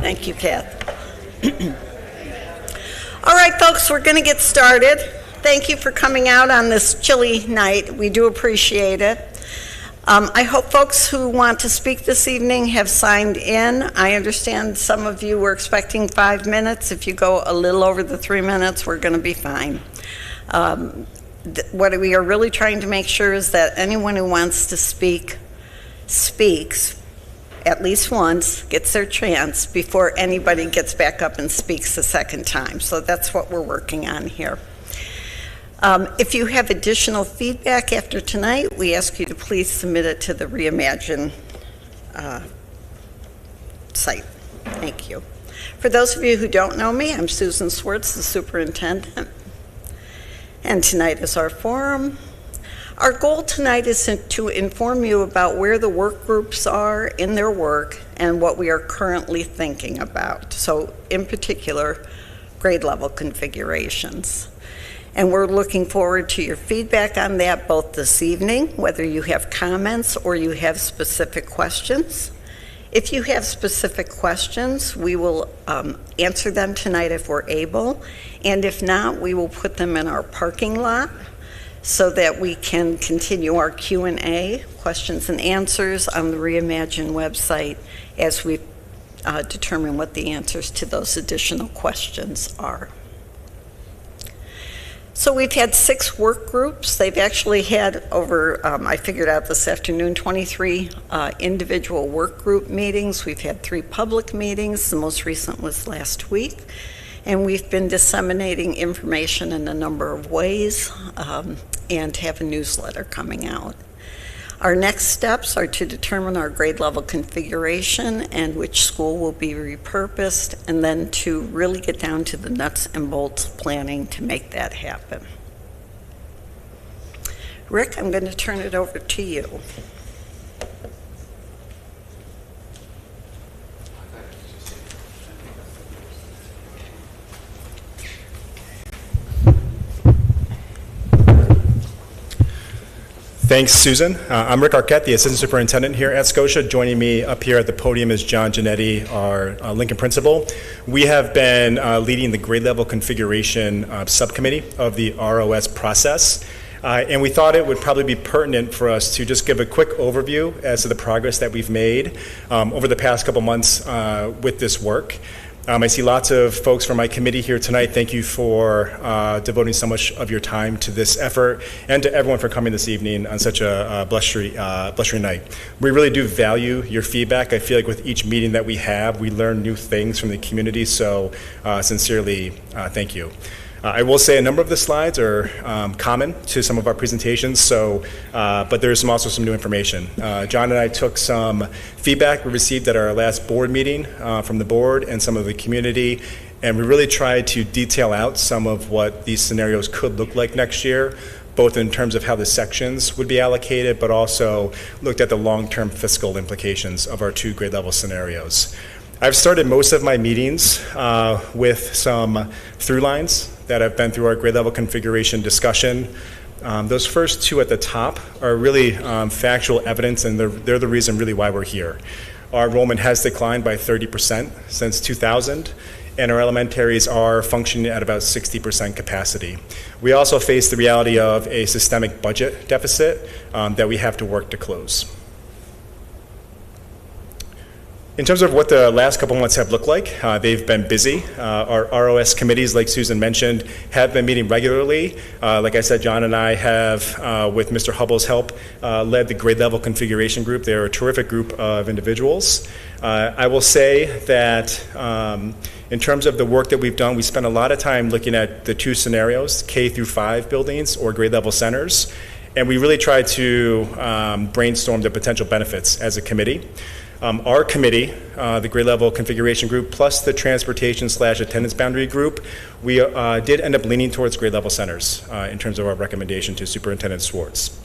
Thank you, Kath. All right, folks, we're going to get started. Thank you for coming out on this chilly night. We do appreciate it. I hope folks who want to speak this evening have signed in. I understand some of you were expecting 5 minutes. If you go a little over the 3 minutes, we're going to be fine. What we are really trying to make sure is that anyone who wants to speak speaks at least once, gets their chance before anybody gets back up and speaks the second time. So that's what we're working on here. If you have additional feedback after tonight, we ask you to please submit it to the Reimagine site. Thank you. For those of you who don't know me, I'm Susan Swartz, the superintendent. And tonight is our forum. Our goal tonight is to inform you about where the work groups are in their work and what we are currently thinking about. So in particular, grade level configurations. And we're looking forward to your feedback on that both this evening, whether you have comments or you have specific questions. If you have specific questions, we will answer them tonight if we're able. And if not, we will put them in our parking lot so that we can continue our Q&A, questions and answers, on the Reimagine website as we determine what the answers to those additional questions are. So we've had 6 work groups. They've actually had over, I figured out this afternoon, 23 individual work group meetings. We've had 3 public meetings. The most recent was last week. And we've been disseminating information in a number of ways and have a newsletter coming out. Our next steps are to determine our grade level configuration and which school will be repurposed, and then to really get down to the nuts and bolts planning to make that happen. Rick, I'm going to turn it over to you. Thanks, Susan. I'm Rick Arquette, the Assistant Superintendent here at Scotia. Joining me up here at the podium is John Giannetti, our Lincoln Principal. We have been leading the grade level configuration subcommittee of the ROS process. And we thought it would probably be pertinent for us to just give a quick overview as to the progress that we've made over the past couple months with this work. I see lots of folks from my committee here tonight. Thank you for devoting so much of your time to this effort, and to everyone for coming this evening on such a blustery night. We really do value your feedback. I feel like with each meeting that we have, we learn new things from the community, so sincerely, thank you. I will say a number of the slides are common to some of our presentations, but there's also some new information. John and I took some feedback we received at our last board meeting from the board and some of the community, and we really tried to detail out some of what these scenarios could look like next year, both in terms of how the sections would be allocated, but also looked at the long-term fiscal implications of our 2 grade level scenarios. I've started most of my meetings with some through lines that have been through our grade level configuration discussion. Those first 2 at the top are really factual evidence, and they're the reason really why we're here. Our enrollment has declined by 30% since 2000, and our elementaries are functioning at about 60% capacity. We also face the reality of a systemic budget deficit that we have to work to close. In terms of what the last couple months have looked like, they've been busy. Our ROS committees, like Susan mentioned, have been meeting regularly. Like I said, John and I have, with Mr. Hubble's help, led the grade level configuration group. They're a terrific group of individuals. I will say that in terms of the work that we've done, we spent a lot of time looking at the 2 scenarios, K through 5 buildings or grade level centers, and we really tried to brainstorm the potential benefits as a committee. Our committee, the grade level configuration group, plus the transportation/attendance boundary group, we did end up leaning towards grade level centers in terms of our recommendation to Superintendent Swartz.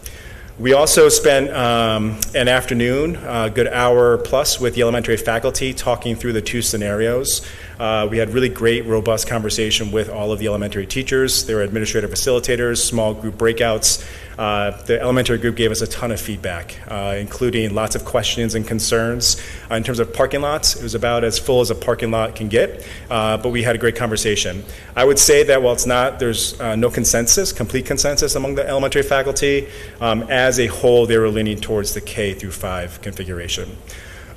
We also spent an afternoon, a good hour plus, with the elementary faculty talking through the 2 scenarios. We had really great, robust conversation with all of the elementary teachers. There were administrative facilitators, small group breakouts. The elementary group gave us a ton of feedback, including lots of questions and concerns. In terms of parking lots, it was about as full as a parking lot can get, but we had a great conversation. I would say that while there's no consensus, complete consensus among the elementary faculty, as a whole, they were leaning towards the K through 5 configuration.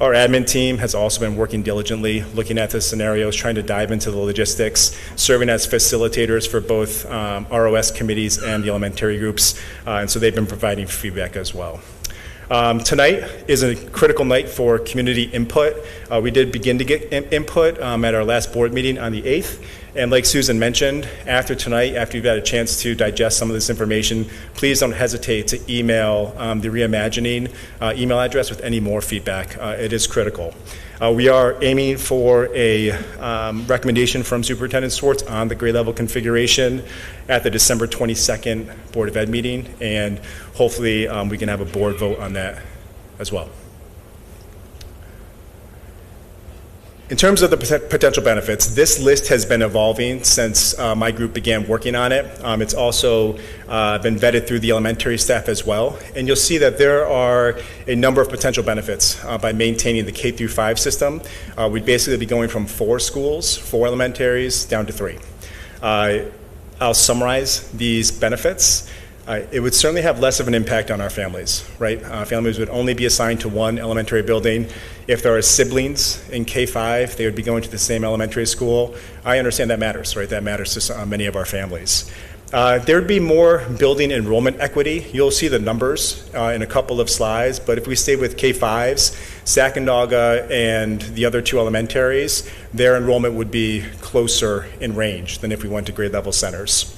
Our admin team has also been working diligently, looking at the scenarios, trying to dive into the logistics, serving as facilitators for both ROS committees and the elementary groups, and so they've been providing feedback as well. Tonight is a critical night for community input. We did begin to get input at our last board meeting on the 8th. And like Susan mentioned, after tonight, after you've had a chance to digest some of this information, please don't hesitate to email the Reimagining email address with any more feedback. It is critical. We are aiming for a recommendation from Superintendent Swartz on the grade level configuration at the December 22nd Board of Ed meeting, and hopefully we can have a board vote on that as well. In terms of the potential benefits, this list has been evolving since my group began working on it. It's also been vetted through the elementary staff as well. And you'll see that there are a number of potential benefits by maintaining the K through 5 system. We'd basically be going from 4 schools, 4 elementaries, down to 3. I'll summarize these benefits. It would certainly have less of an impact on our families, right? Families would only be assigned to 1 elementary building. If there are siblings in K-5, they would be going to the same elementary school. I understand that matters, right? That matters to many of our families. There would be more building enrollment equity. You'll see the numbers in a couple of slides, but if we stay with K-5s, Sacandaga and the other 2 elementaries, their enrollment would be closer in range than if we went to grade level centers.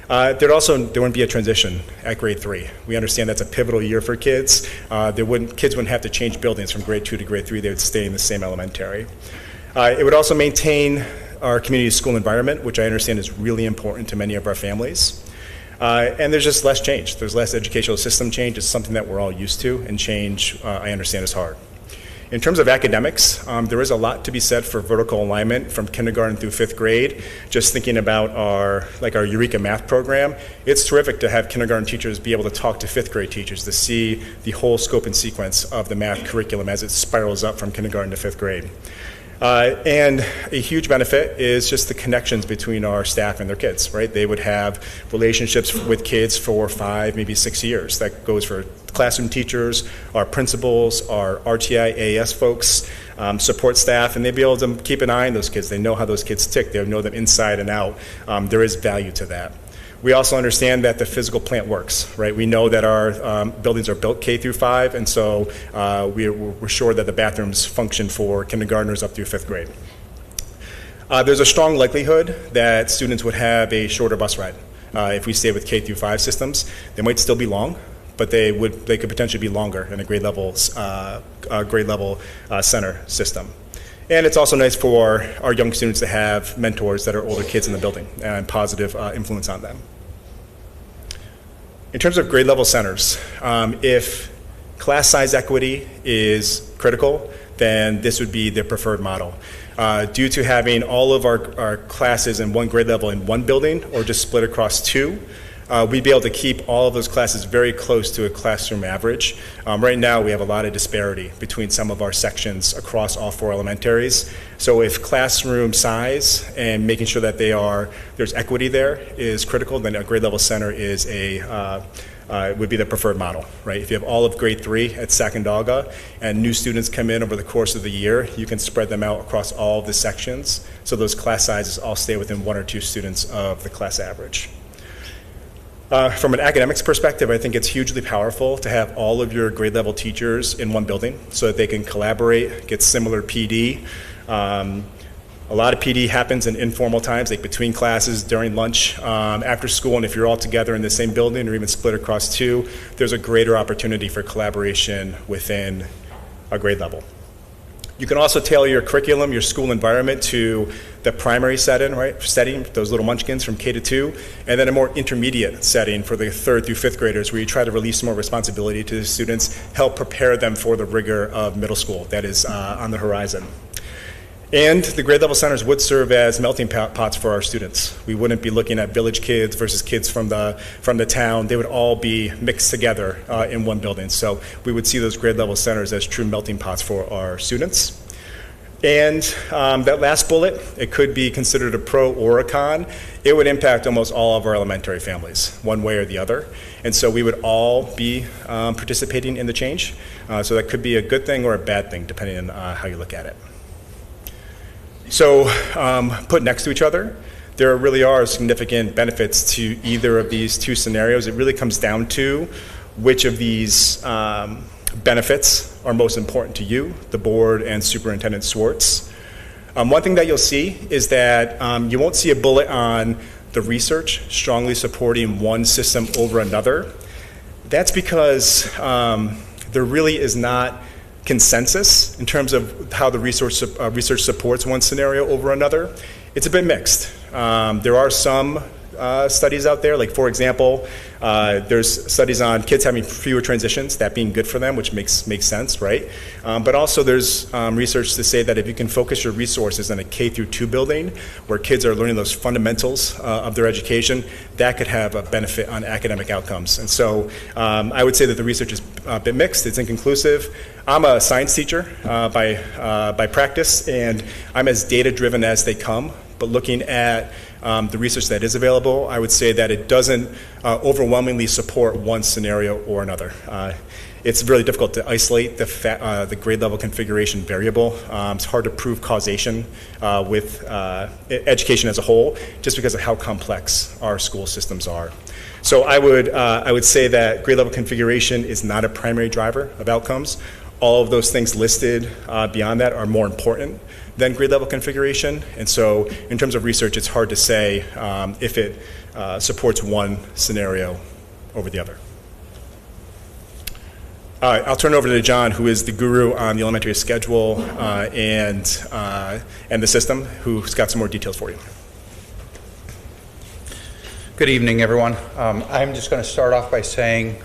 There wouldn't be a transition at grade 3. We understand that's a pivotal year for kids. Kids wouldn't have to change buildings from grade 2 to grade 3. They would stay in the same elementary. It would also maintain our community school environment, which I understand is really important to many of our families. And there's just less change. There's less educational system change. It's something that we're all used to, and change, I understand, is hard. In terms of academics, there is a lot to be said for vertical alignment from kindergarten through 5th grade. Just thinking about our Eureka math program, it's terrific to have kindergarten teachers be able to talk to 5th grade teachers to see the whole scope and sequence of the math curriculum as it spirals up from kindergarten to 5th grade. And a huge benefit is just the connections between our staff and their kids, right? They would have relationships with kids for 5, maybe 6 years. That goes for classroom teachers, our principals, our RTI, AAS folks, support staff, and they'd be able to keep an eye on those kids. They know how those kids tick. They know them inside and out. There is value to that. We also understand that the physical plant works, right? We know that our buildings are built K through 5, and so we're sure that the bathrooms function for kindergartners up through 5th grade. There's a strong likelihood that students would have a shorter bus ride. If we stay with K through 5 systems, they might still be long, but they could potentially be longer in a grade level center system. And it's also nice for our young students to have mentors that are older kids in the building and positive influence on them. In terms of grade level centers, if class size equity is critical, then this would be the preferred model. Due to having all of our classes in 1 grade level in 1 building or just split across 2, we'd be able to keep all of those classes very close to a classroom average. Right now, we have a lot of disparity between some of our sections across all 4 elementaries. So if classroom size and making sure that there's equity there is critical, then a grade level center is would be the preferred model, right? If you have all of grade 3 at Sacandaga and new students come in over the course of the year, you can spread them out across all of the sections, so those class sizes all stay within 1 or 2 students of the class average. From an academics perspective, I think it's hugely powerful to have all of your grade level teachers in 1 building so that they can collaborate, get similar PD. A lot of PD happens in informal times, like between classes, during lunch, after school, and if you're all together in the same building or even split across 2, there's a greater opportunity for collaboration within a grade level. You can also tailor your curriculum, your school environment to the primary setting, those little munchkins from K to 2, and then a more intermediate setting for the 3rd through 5th graders where you try to release more responsibility to the students, help prepare them for the rigor of middle school that is on the horizon. And the grade level centers would serve as melting pots for our students. We wouldn't be looking at village kids versus kids from the town. They would all be mixed together in one building. So we would see those grade level centers as true melting pots for our students. And that last bullet, it could be considered a pro or a con. It would impact almost all of our elementary families, one way or the other. And so we would all be participating in the change. So that could be a good thing or a bad thing, depending on how you look at it. So put next to each other, there really are significant benefits to either of these two scenarios. It really comes down to which of these benefits are most important to you, the board and Superintendent Swartz. One thing that you'll see is that you won't see a bullet on the research strongly supporting one system over another. That's because there really is not consensus in terms of how the research supports one scenario over another. It's a bit mixed. There are some studies out there, like for example, there's studies on kids having fewer transitions, that being good for them, which makes sense, right? But also there's research to say that if you can focus your resources in a K through 2 building where kids are learning those fundamentals of their education, that could have a benefit on academic outcomes. And so I would say that the research is a bit mixed, it's inconclusive. I'm a science teacher by practice, and I'm as data-driven as they come, but looking at the research that is available, I would say that it doesn't overwhelmingly support one scenario or another. It's really difficult to isolate the grade level configuration variable. It's hard to prove causation with education as a whole, just because of how complex our school systems are. So I would say that grade level configuration is not a primary driver of outcomes. All of those things listed beyond that are more important than grade level configuration. And so in terms of research, it's hard to say if it supports one scenario over the other. All right, I'll turn it over to John, who is the guru on the elementary schedule and the system, who's got some more details for you. Good evening, everyone. I'm just going to start off by saying,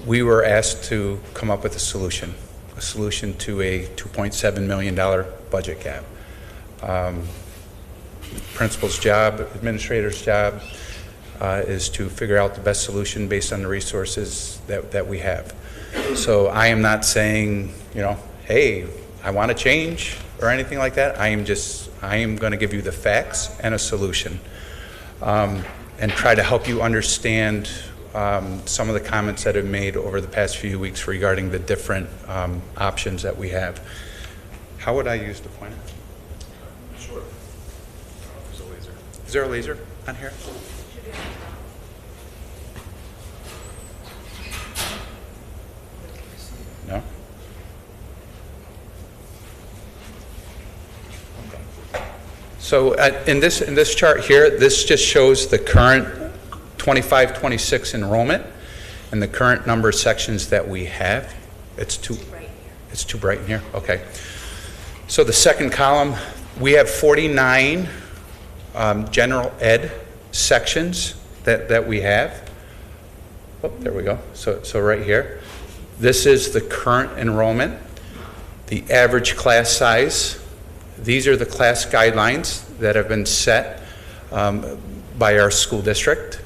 we were asked to come up with a solution to a $2.7 million budget gap. Principal's job, administrator's job, is to figure out the best solution based on the resources that we have. So I am not saying, hey, I want to change or anything like that. I am going to give you the facts and a solution, and try to help you understand some of the comments that have made over the past few weeks regarding the different options that we have. How would I use the pointer? Sure. There's a laser. Is there a laser on here? No? Okay. So in this chart here, this just shows the current 25-26 enrollment and the current number of sections that we have. It's too bright in here. Okay. So the second column, we have 49 general ed sections that we have. Oh, there we go. So right here, this is the current enrollment, the average class size. These are the class guidelines that have been set by our school district.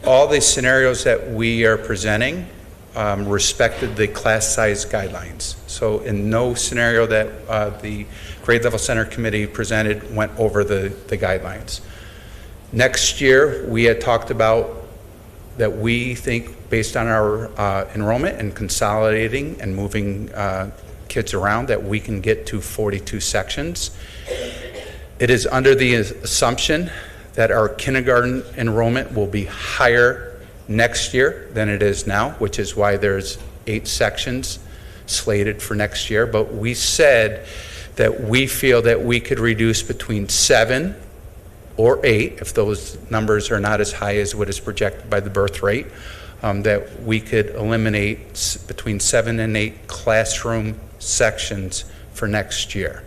All the scenarios that we are presenting respected the class size guidelines. So in no scenario that the grade level center committee presented went over the guidelines. Next year, we had talked about that we think based on our enrollment and consolidating and moving kids around that we can get to 42 sections. It is under the assumption that our kindergarten enrollment will be higher next year than it is now, which is why there's 8 sections slated for next year. But we said that we feel that we could reduce between 7 or 8, if those numbers are not as high as what is projected by the birth rate, that we could eliminate between 7 and 8 classroom sections for next year.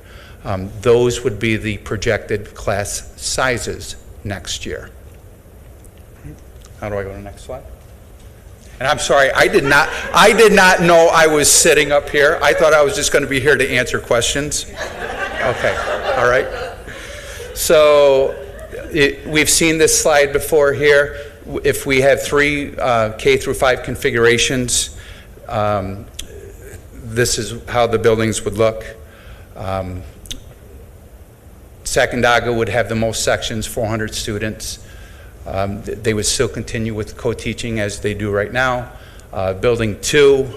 Those would be the projected class sizes next year. How do I go to the next slide? And I'm sorry, I did not know I was sitting up here. I thought I was just going to be here to answer questions. Okay, all right. So we've seen this slide before here. If we have 3 K through 5 configurations, this is how the buildings would look. Sacandaga would have the most sections, 400 students. They would still continue with co-teaching as they do right now. Building 2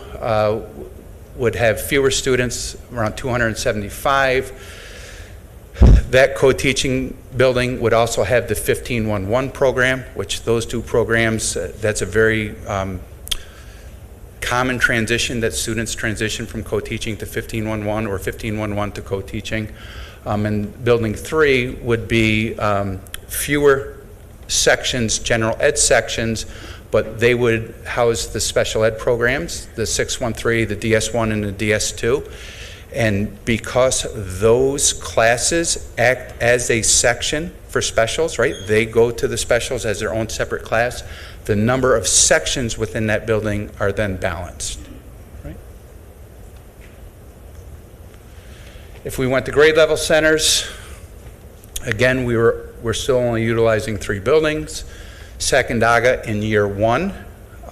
would have fewer students, around 275. That co-teaching building would also have the 1511 program, which those 2 programs, that's a very common transition that students transition from co-teaching to 1511 or 1511 to co-teaching. And building 3 would be fewer sections, general ed sections, but they would house the special ed programs, the 613, the DS1, and the DS2. And because those classes act as a section for specials, right? They go to the specials as their own separate class. The number of sections within that building are then balanced, right? If we went to grade level centers, again, we're still only utilizing 3 buildings. Sacandaga in year 1,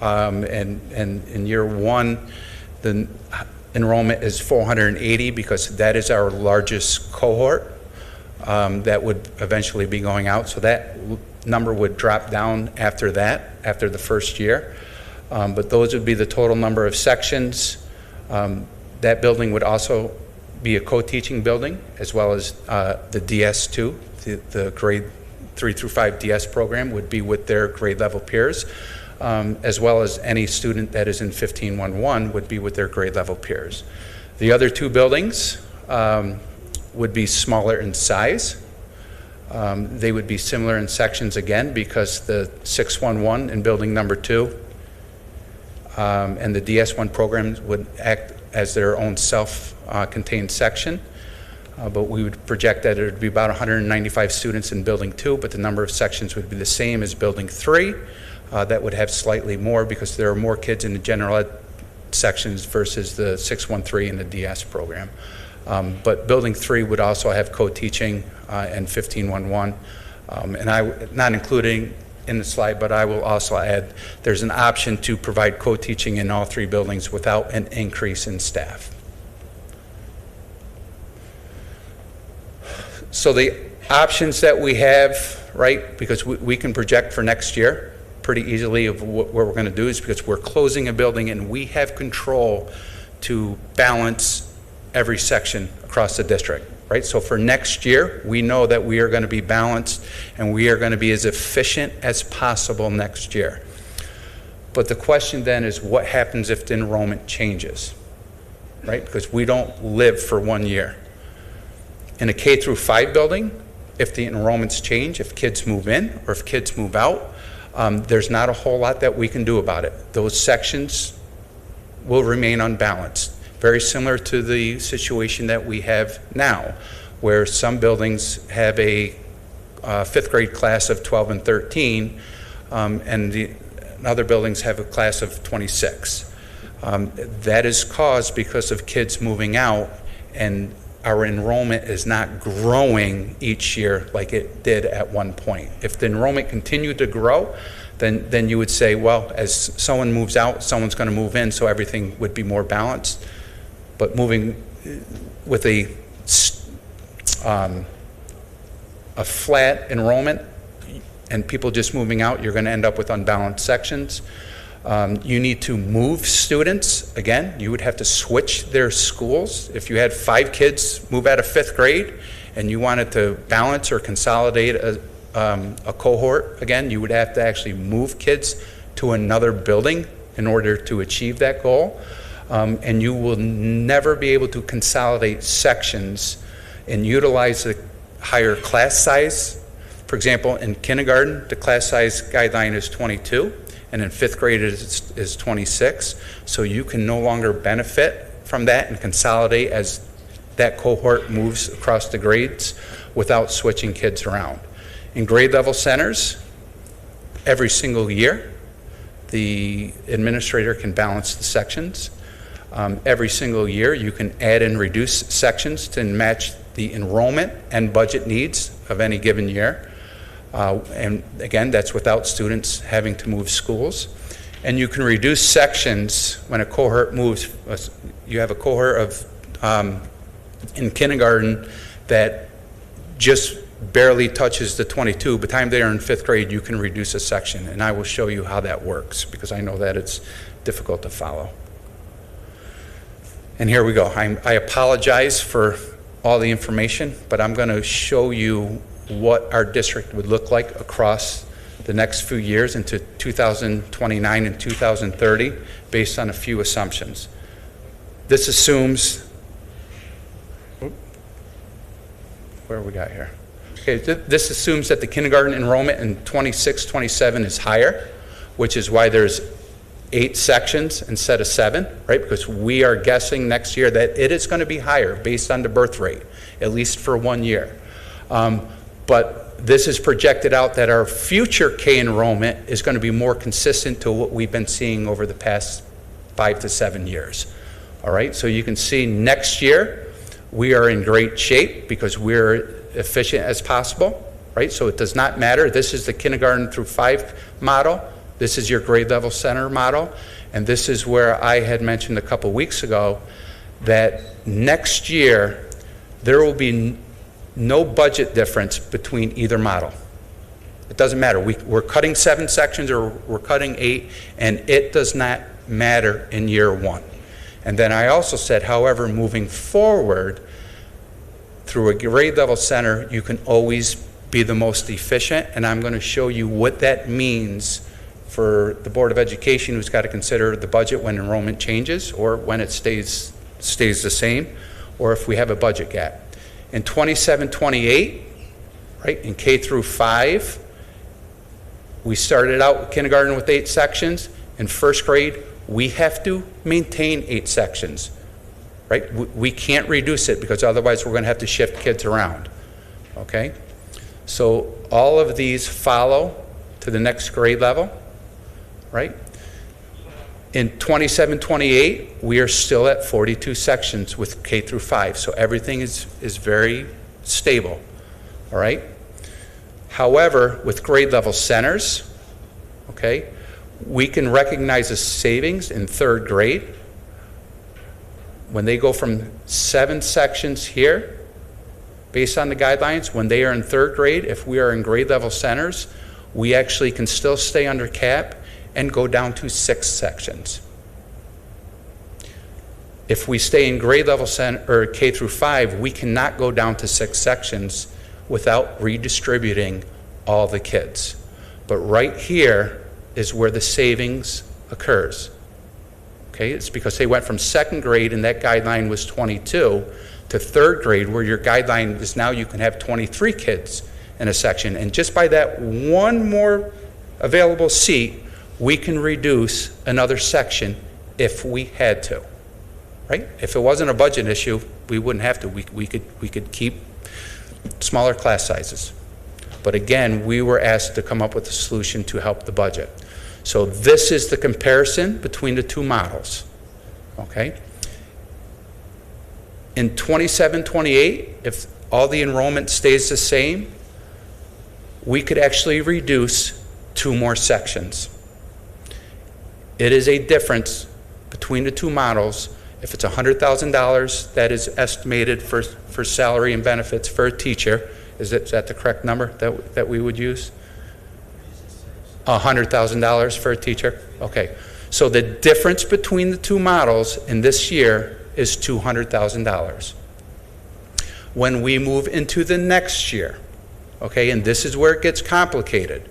and in year 1, the enrollment is 480 because that is our largest cohort that would eventually be going out. So that number would drop down after that, after the first year. But those would be the total number of sections. That building would also be a co-teaching building, as well as the DS2, the grade 3 through 5 DS program would be with their grade level peers, as well as any student that is in 1511 would be with their grade level peers. The other 2 buildings would be smaller in size. They would be similar in sections again because the 611 in building number 2 and the DS1 programs would act as their own self-contained section. But we would project that it would be about 195 students in building 2, but the number of sections would be the same as building 3. That would have slightly more because there are more kids in the general ed sections versus the 613 and the DS program. But building 3 would also have co-teaching and 1511. And not including in the slide, but I will also add there's an option to provide co-teaching in all 3 buildings without an increase in staff. So the options that we have, right, because we can project for next year pretty easily of what we're going to do is because we're closing a building and we have control to balance every section across the district, right? So for next year, we know that we are going to be balanced and we are going to be as efficient as possible next year. But the question then is what happens if the enrollment changes, right? Because we don't live for 1 year. In a K through 5 building, if the enrollments change, if kids move in or if kids move out, there's not a whole lot that we can do about it. Those sections will remain unbalanced. Very similar to the situation that we have now, where some buildings have a 5th grade class of 12 and 13, and other buildings have a class of 26. That is caused because of kids moving out, and our enrollment is not growing each year like it did at one point. If the enrollment continued to grow, then you would say, well, as someone moves out, someone's going to move in, so everything would be more balanced. But moving with a flat enrollment and people just moving out, you're going to end up with unbalanced sections. You need to move students. Again, you would have to switch their schools. If you had 5 kids move out of 5th grade and you wanted to balance or consolidate a cohort, again, you would have to actually move kids to another building in order to achieve that goal. And you will never be able to consolidate sections and utilize the higher class size. For example, in kindergarten, the class size guideline is 22. And in 5th grade is 26. So you can no longer benefit from that and consolidate as that cohort moves across the grades without switching kids around. In grade level centers, every single year, the administrator can balance the sections. Every single year, you can add and reduce sections to match the enrollment and budget needs of any given year. And again, that's without students having to move schools. And you can reduce sections when a cohort moves. You have a cohort of in kindergarten that just barely touches the 22. By the time they are in 5th grade, you can reduce a section. And I will show you how that works, because I know that it's difficult to follow. And here we go. I apologize for all the information, but I'm going to show you what our district would look like across the next few years into 2029 and 2030 based on a few assumptions. This assumes, where we got here? Okay, this assumes that the kindergarten enrollment in 26-27 is higher, which is why there's 8 sections instead of 7, right? Because we are guessing next year that it is going to be higher based on the birth rate, at least for 1 year. But this is projected out that our future K enrollment is going to be more consistent to what we've been seeing over the past 5 to 7 years. All right, so you can see next year we are in great shape because we're efficient as possible, right? So it does not matter. This is the kindergarten through 5 model. This is your grade level center model. And this is where I had mentioned a couple weeks ago that next year there will be no budget difference between either model. It doesn't matter. We're cutting 7 sections or we're cutting 8, and it does not matter in year 1. And then I also said, however, moving forward, through a grade level center, you can always be the most efficient, and I'm going to show you what that means for the Board of Education, who's got to consider the budget when enrollment changes or when it stays the same, or if we have a budget gap. In 27-28, right, in K through 5, we started out with kindergarten with 8 sections. In 1st grade, we have to maintain 8 sections. Right? We can't reduce it because otherwise we're going to have to shift kids around. Okay? So all of these follow to the next grade level, right? In 27-28, we are still at 42 sections with K through 5. So everything is very stable. All right? However, with grade level centers, okay, we can recognize a savings in 3rd grade. When they go from 7 sections here, based on the guidelines, when they are in 3rd grade, if we are in grade level centers, we actually can still stay under cap and go down to 6 sections. If we stay in grade level center or K through 5, we cannot go down to 6 sections without redistributing all the kids. But right here is where the savings occurs. Okay, it's because they went from 2nd grade and that guideline was 22 to 3rd grade where your guideline is now you can have 23 kids in a section. And just by that one more available seat, we can reduce another section if we had to, right? If it wasn't a budget issue, we wouldn't have to. We could keep smaller class sizes. But again, we were asked to come up with a solution to help the budget. So this is the comparison between the 2 models, okay? In 27-28, if all the enrollment stays the same, we could actually reduce 2 more sections. It is a difference between the 2 models. If it's $100,000 that is estimated for salary and benefits for a teacher, is that the correct number that we would use? $100,000 for a teacher? Okay. So the difference between the 2 models in this year is $200,000. When we move into the next year, okay, and this is where it gets complicated,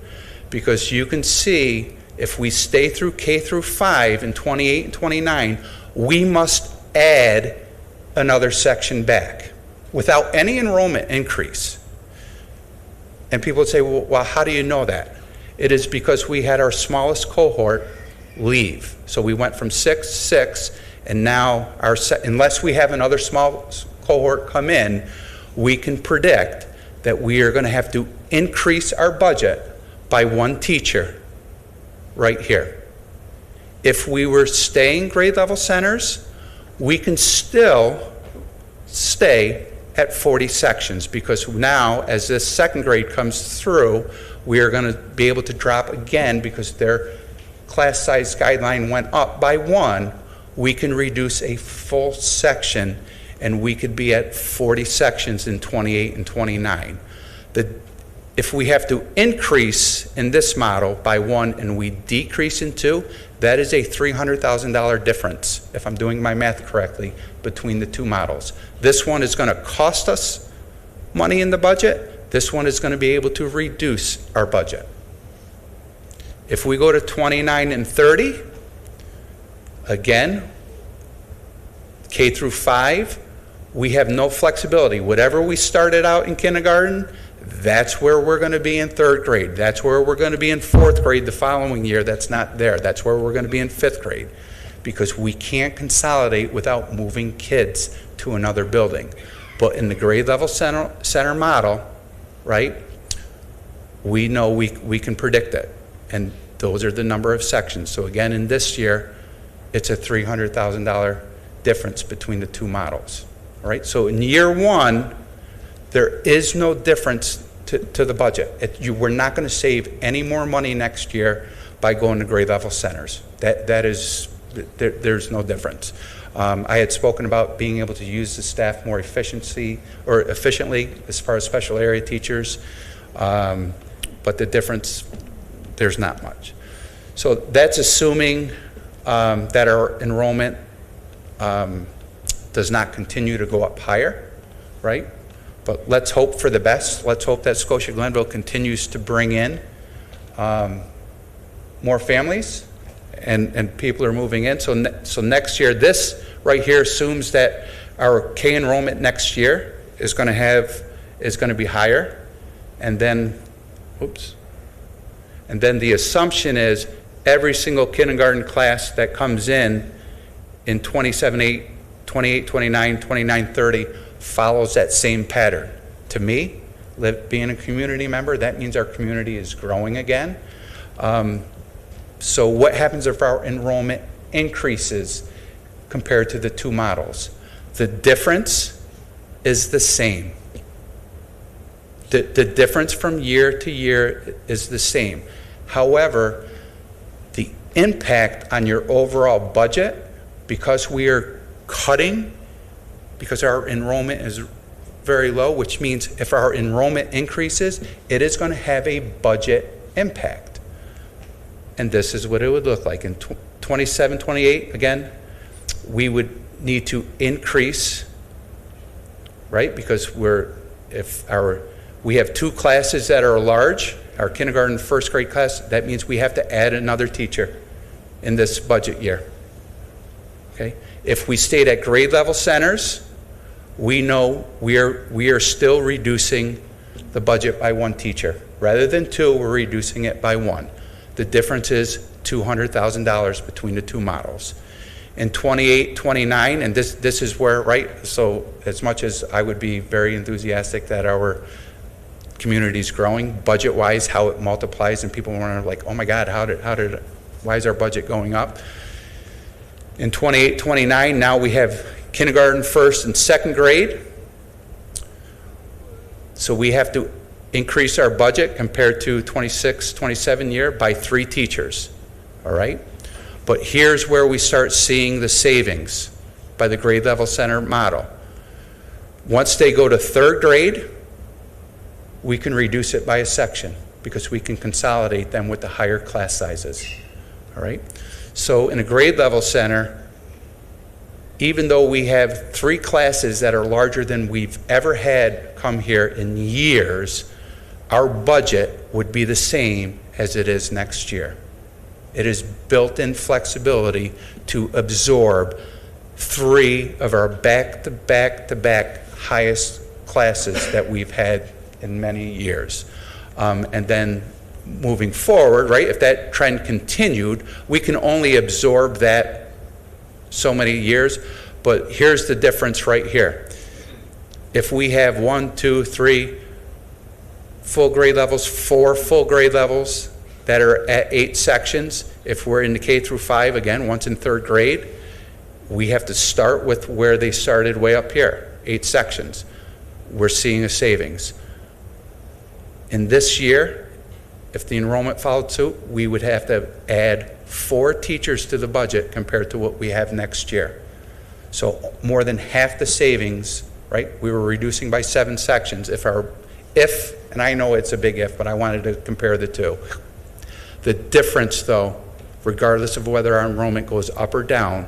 because you can see if we stay through K through 5 in 28 and 29, we must add another section back without any enrollment increase. And people would say, well, how do you know that? It is because we had our smallest cohort leave. So we went from 6 to 6, and now unless we have another small cohort come in, we can predict that we are going to have to increase our budget by 1 teacher right here. If we were staying grade level centers, we can still stay at 40 sections, because now as this second grade comes through, we are going to be able to drop again because their class size guideline went up by 1. We can reduce a full section and we could be at 40 sections in 28 and 29. If we have to increase in this model by 1 and we decrease in 2, that is a $300,000 difference, if I'm doing my math correctly, between the two models. This one is going to cost us money in the budget. This one is going to be able to reduce our budget. If we go to 29 and 30, again, K through 5, we have no flexibility. Whatever we started out in kindergarten, that's where we're going to be in 3rd grade. That's where we're going to be in 4th grade the following year. That's not there. That's where we're going to be in 5th grade, because we can't consolidate without moving kids to another building. But in the grade level center model, right, we know we can predict it. And those are the number of sections. So again, in this year, it's a $300,000 difference between the two models. All right, so in year 1, there is no difference to the budget. We're not going to save any more money next year by going to grade level centers. There's no difference. I had spoken about being able to use the staff more efficiently as far as special area teachers, but the difference, there's not much. So that's assuming that our enrollment does not continue to go up higher, right? But let's hope for the best. Let's hope that Scotia-Glenville continues to bring in more families and people are moving in. So next year, this right here assumes that our K enrollment next year is going to be higher, and then, and then the assumption is every single kindergarten class that comes in 27, 28, 29, 29, 30 follows that same pattern. To me, being a community member, that means our community is growing again. So what happens if our enrollment increases compared to the two models? The difference is the same. The difference from year to year is the same. However, the impact on your overall budget, because we are cutting, because our enrollment is very low, which means if our enrollment increases, it is going to have a budget impact. And this is what it would look like. In 27, 28, again, we would need to increase, right? Because we have 2 classes that are large, our kindergarten and 1st grade class, that means we have to add another teacher in this budget year. Okay? If we stayed at grade level centers, we know we are still reducing the budget by 1 teacher. Rather than 2, we're reducing it by 1. The difference is $200,000 between the two models. In 28, 29, and this is where, right, so as much as I would be very enthusiastic that our community is growing, budget-wise, how it multiplies, and people were like, oh my God, why is our budget going up? In 28, 29, now we have kindergarten, 1st, and 2nd grade. So we have to increase our budget compared to 26, 27 year by 3 teachers, all right? But here's where we start seeing the savings by the grade level center model. Once they go to 3rd grade, we can reduce it by a section because we can consolidate them with the higher class sizes, all right? So in a grade level center, even though we have 3 classes that are larger than we've ever had come here in years, our budget would be the same as it is next year. It is built-in flexibility to absorb 3 of our back-to-back-to-back highest classes that we've had in many years. And then moving forward, right, if that trend continued, we can only absorb that so many years. But here's the difference right here. If we have 1, 2, 3 full grade levels, 4 full grade levels, that are at 8 sections. If we're in the K through 5, again, once in 3rd grade, we have to start with where they started way up here, 8 sections. We're seeing a savings. In this year, if the enrollment followed suit, we would have to add 4 teachers to the budget compared to what we have next year. So more than half the savings, right? We were reducing by 7 sections. And I know it's a big if, but I wanted to compare the two. The difference, though, regardless of whether our enrollment goes up or down,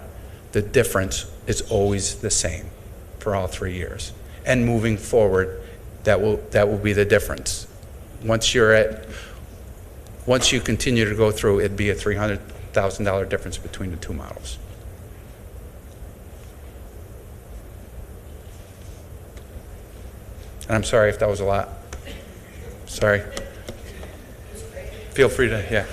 the difference is always the same for all 3 years. And moving forward, that will be the difference. Once you continue to go through, it'd be a $300,000 difference between the 2 models. And I'm sorry if that was a lot. Sorry. Feel free to, yeah.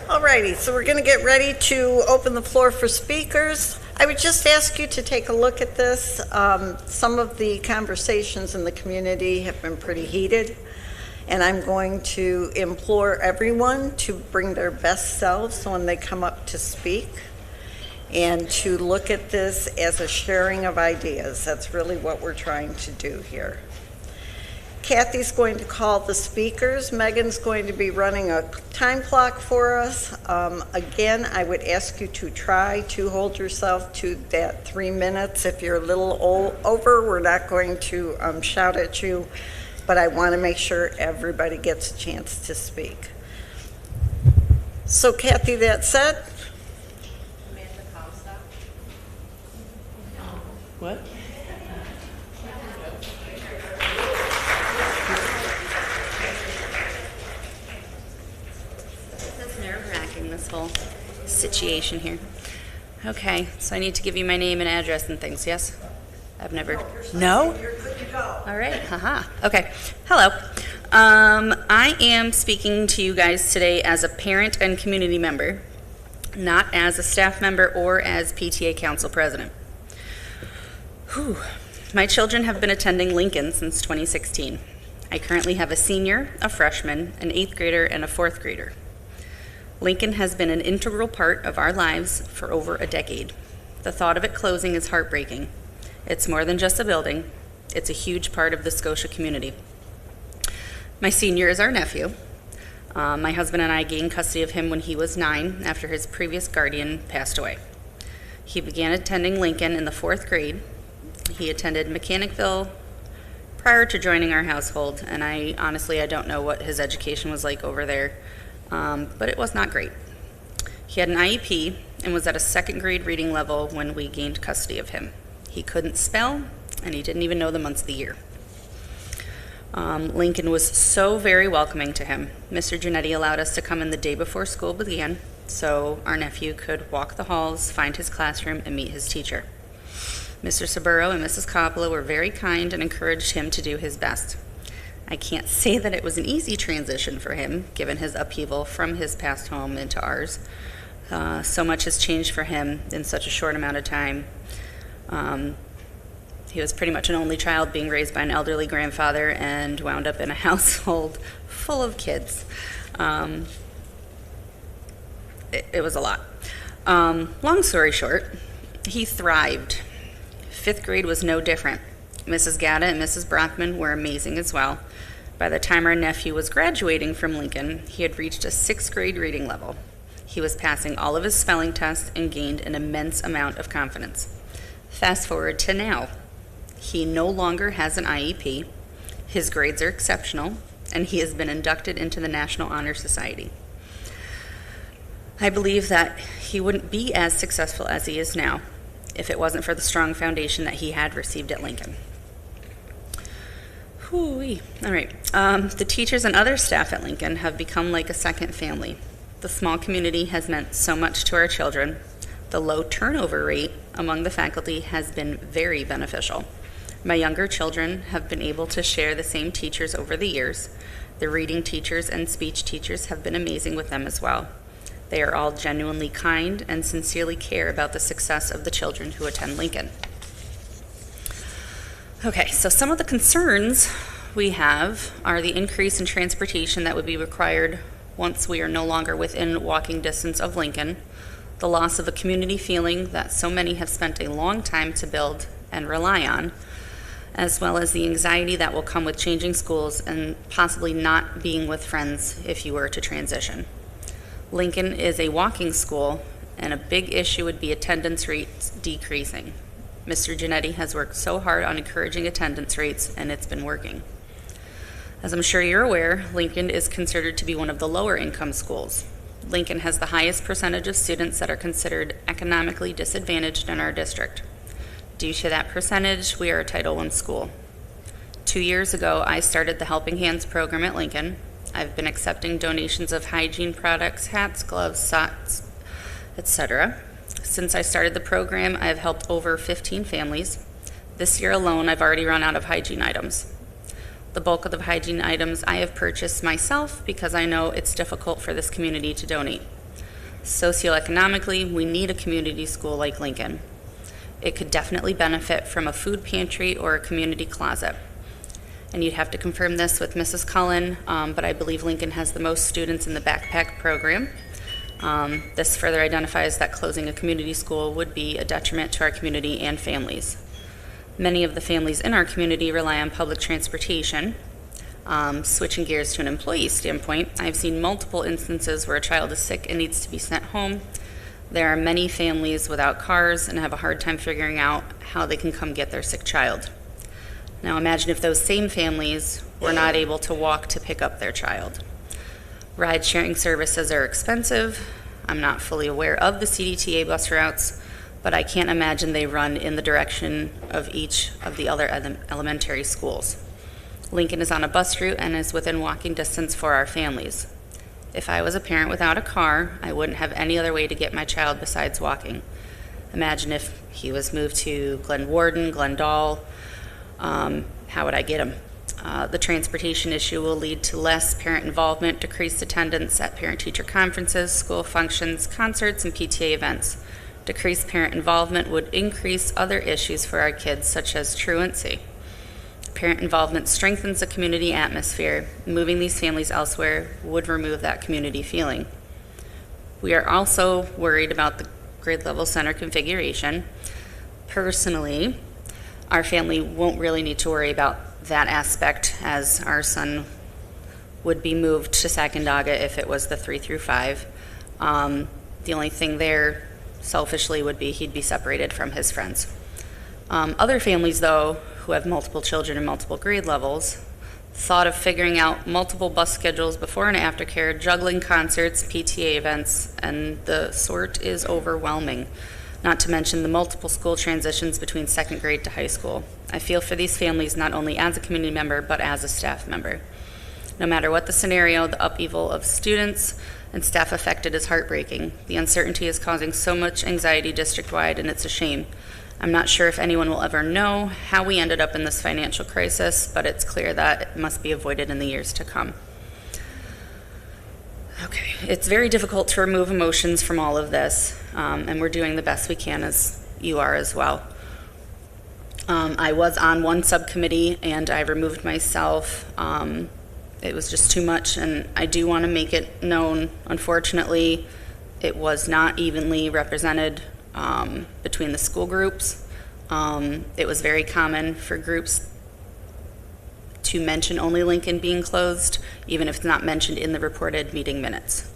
Alrighty, so we're going to get ready to open the floor for speakers. I would just ask you to take a look at this. Some of the conversations in the community have been pretty heated, and I'm going to implore everyone to bring their best selves when they come up to speak and to look at this as a sharing of ideas. That's really what we're trying to do here. Kathy's going to call the speakers. Megan's going to be running a time clock for us. Again, I would ask you to try to hold yourself to that 3 minutes. If you're a little over, we're not going to shout at you, but I want to make sure everybody gets a chance to speak. So Kathy, that said. What? That's nerve-wracking, this whole situation here. Okay, so I need to give you my name and address and things, yes? I've never... No? You're good to go. All right, haha. Okay, hello. I am speaking to you guys today as a parent and community member, not as a staff member or as PTA council president. Whew. My children have been attending Lincoln since 2016. I currently have a senior, a freshman, an 8th grader, and a 4th grader. Lincoln has been an integral part of our lives for over a decade. The thought of it closing is heartbreaking. It's more than just a building. It's a huge part of the Scotia community. My senior is our nephew. My husband and I gained custody of him when he was 9 after his previous guardian passed away. He began attending Lincoln in the 4th grade. He attended Mechanicville prior to joining our household, and I don't know what his education was like over there, but it was not great. He had an IEP and was at a 2nd grade reading level when we gained custody of him. He couldn't spell, and he didn't even know the months of the year. Lincoln was so very welcoming to him. Mr. Giannetti allowed us to come in the day before school began, so our nephew could walk the halls, find his classroom, and meet his teacher. Mr. Saburo and Mrs. Coppola were very kind and encouraged him to do his best. I can't say that it was an easy transition for him, given his upheaval from his past home into ours. So much has changed for him in such a short amount of time. He was pretty much an only child, being raised by an elderly grandfather, and wound up in a household full of kids. It was a lot. Long story short, he thrived. 5th grade was no different. Mrs. Gatta and Mrs. Brockman were amazing as well. By the time our nephew was graduating from Lincoln, he had reached a 6th grade reading level. He was passing all of his spelling tests and gained an immense amount of confidence. Fast forward to now. He no longer has an IEP, his grades are exceptional, and he has been inducted into the National Honor Society. I believe that he wouldn't be as successful as he is now if it wasn't for the strong foundation that he had received at Lincoln. Hoo-wee. All right. The teachers and other staff at Lincoln have become like a second family. The small community has meant so much to our children. The low turnover rate among the faculty has been very beneficial. My younger children have been able to share the same teachers over the years. The reading teachers and speech teachers have been amazing with them as well. They are all genuinely kind and sincerely care about the success of the children who attend Lincoln. Okay, so some of the concerns we have are the increase in transportation that would be required once we are no longer within walking distance of Lincoln, the loss of a community feeling that so many have spent a long time to build and rely on, as well as the anxiety that will come with changing schools and possibly not being with friends if you were to transition. Lincoln is a walking school, and a big issue would be attendance rates decreasing. Mr. Giannetti has worked so hard on encouraging attendance rates, and it's been working. As I'm sure you're aware, Lincoln is considered to be one of the lower income schools. Lincoln has the highest percentage of students that are considered economically disadvantaged in our district. Due to that percentage, we are a Title I school. 2 years ago, I started the Helping Hands program at Lincoln. I've been accepting donations of hygiene products, hats, gloves, socks, etc. Since I started the program, I have helped over 15 families. This year alone, I've already run out of hygiene items. The bulk of the hygiene items I have purchased myself because I know it's difficult for this community to donate. Socioeconomically, we need a community school like Lincoln. It could definitely benefit from a food pantry or a community closet. And you'd have to confirm this with Mrs. Cullen, but I believe Lincoln has the most students in the backpack program. This further identifies that closing a community school would be a detriment to our community and families. Many of the families in our community rely on public transportation. Switching gears to an employee standpoint, I've seen multiple instances where a child is sick and needs to be sent home. There are many families without cars and have a hard time figuring out how they can come get their sick child. Now imagine if those same families were not able to walk to pick up their child. Ride-sharing services are expensive. I'm not fully aware of the CDTA bus routes, but I can't imagine they run in the direction of each of the other elementary schools. Lincoln is on a bus route and is within walking distance for our families. If I was a parent without a car, I wouldn't have any other way to get my child besides walking. Imagine if he was moved to Glen Warden, Glendale, how would I get him? The transportation issue will lead to less parent involvement, decreased attendance at parent-teacher conferences, school functions, concerts, and PTA events. Decreased parent involvement would increase other issues for our kids, such as truancy. Parent involvement strengthens the community atmosphere. Moving these families elsewhere would remove that community feeling. We are also worried about the grade level center configuration. Personally, our family won't really need to worry about that aspect, as our son would be moved to Sacandaga if it was the 3 through 5. The only thing there, selfishly, would be he'd be separated from his friends. Other families, though, who have multiple children in multiple grade levels, thought of figuring out multiple bus schedules before and after care, juggling concerts, PTA events, and the sort is overwhelming. Not to mention the multiple school transitions between second grade to high school. I feel for these families not only as a community member, but as a staff member. No matter what the scenario, the upheaval of students and staff affected is heartbreaking. The uncertainty is causing so much anxiety district-wide, and it's a shame. I'm not sure if anyone will ever know how we ended up in this financial crisis, but it's clear that it must be avoided in the years to come. Okay, it's very difficult to remove emotions from all of this, and we're doing the best we can, as you are as well. I was on one subcommittee and I removed myself. It was just too much, and I do want to make it known, unfortunately, it was not evenly represented between the school groups. It was very common for groups to mention only Lincoln being closed, even if it's not mentioned in the reported meeting minutes.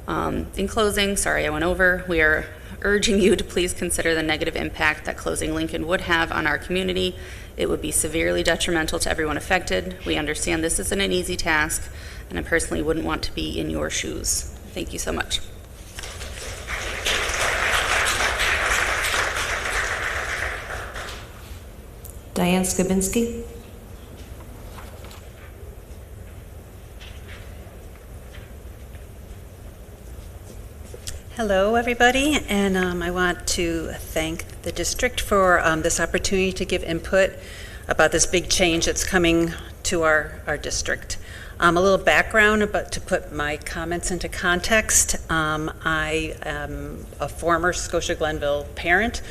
In closing, sorry I went over, we are urging you to please consider the negative impact that closing Lincoln would have on our community. It would be severely detrimental to everyone affected. We understand this isn't an easy task, and I personally wouldn't want to be in your shoes. Thank you so much. Diane Skabinski. Hello, everybody, and I want to thank the district for this opportunity to give input about this big change that's coming to our district. A little background, but to put my comments into context, I am a former Scotia-Glenville parent,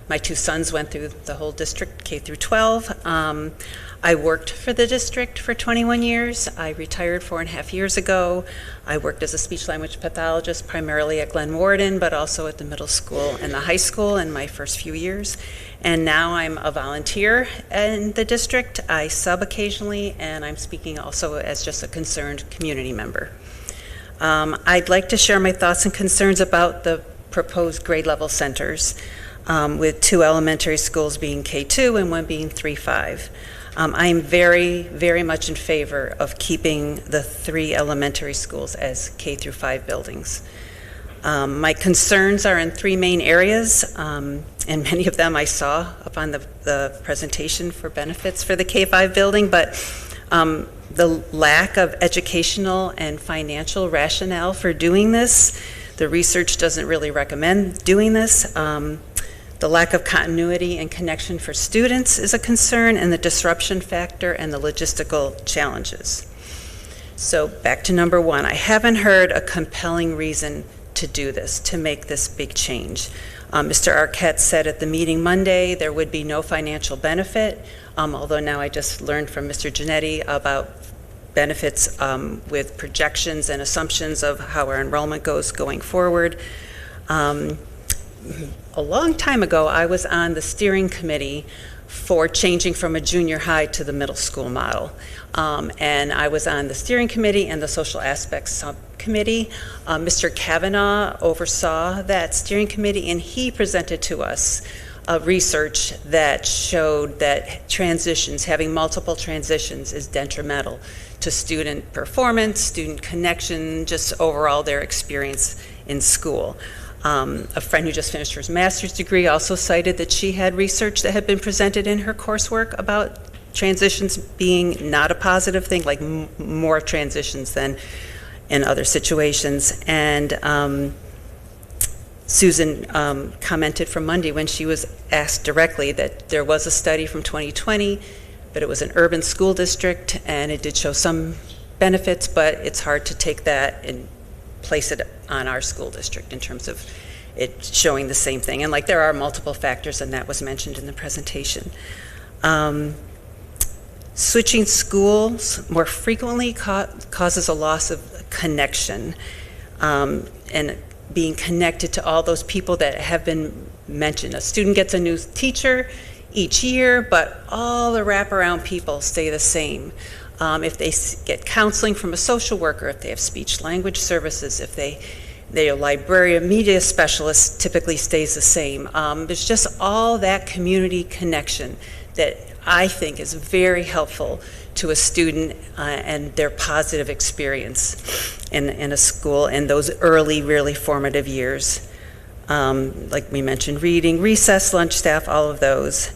My two sons went through the whole district, K through 12. I worked for the district for 21 years. I retired 4.5 years ago. I worked as a speech-language pathologist primarily at Glen Warden, but also at the middle school and the high school in my first few years. And now I'm a volunteer in the district. I sub occasionally, and I'm speaking also as just a concerned community member. I'd like to share my thoughts and concerns about the proposed grade level centers, with 2 elementary schools being K2 and 1 being 3-5. I'm very, very much in favor of keeping the 3 elementary schools as K through 5 buildings. My concerns are in 3 main areas, and many of them I saw up on the presentation for benefits for the K-5 building, but the lack of educational and financial rationale for doing this. The research doesn't really recommend doing this. The lack of continuity and connection for students is a concern, and the disruption factor and the logistical challenges. So back to number 1, I haven't heard a compelling reason to do this, to make this big change. Mr. Arquette said at the meeting Monday there would be no financial benefit, although now I just learned from Mr. Giannetti about benefits with projections and assumptions of how our enrollment goes going forward. A long time ago, I was on the steering committee for changing from a junior high to the middle school model. And I was on the steering committee and the social aspects subcommittee. Mr. Kavanaugh oversaw that steering committee, and he presented to us research that showed that transitions, having multiple transitions, is detrimental to student performance, student connection, just overall their experience in school. A friend who just finished her master's degree also cited that she had research that had been presented in her coursework about transitions being not a positive thing, like more transitions than in other situations. And Susan commented from Monday when she was asked directly that there was a study from 2020, but it was an urban school district, and it did show some benefits, but it's hard to take that and place it on our school district in terms of it showing the same thing. And like there are multiple factors, and that was mentioned in the presentation. Switching schools more frequently causes a loss of connection, and being connected to all those people that have been mentioned. A student gets a new teacher each year, but all the wraparound people stay the same. If they get counseling from a social worker, if they have speech language services, if they're a librarian, media specialist typically stays the same. There's just all that community connection that I think is very helpful to a student and their positive experience in a school in those early, really formative years. Like we mentioned, reading, recess, lunch staff, all of those.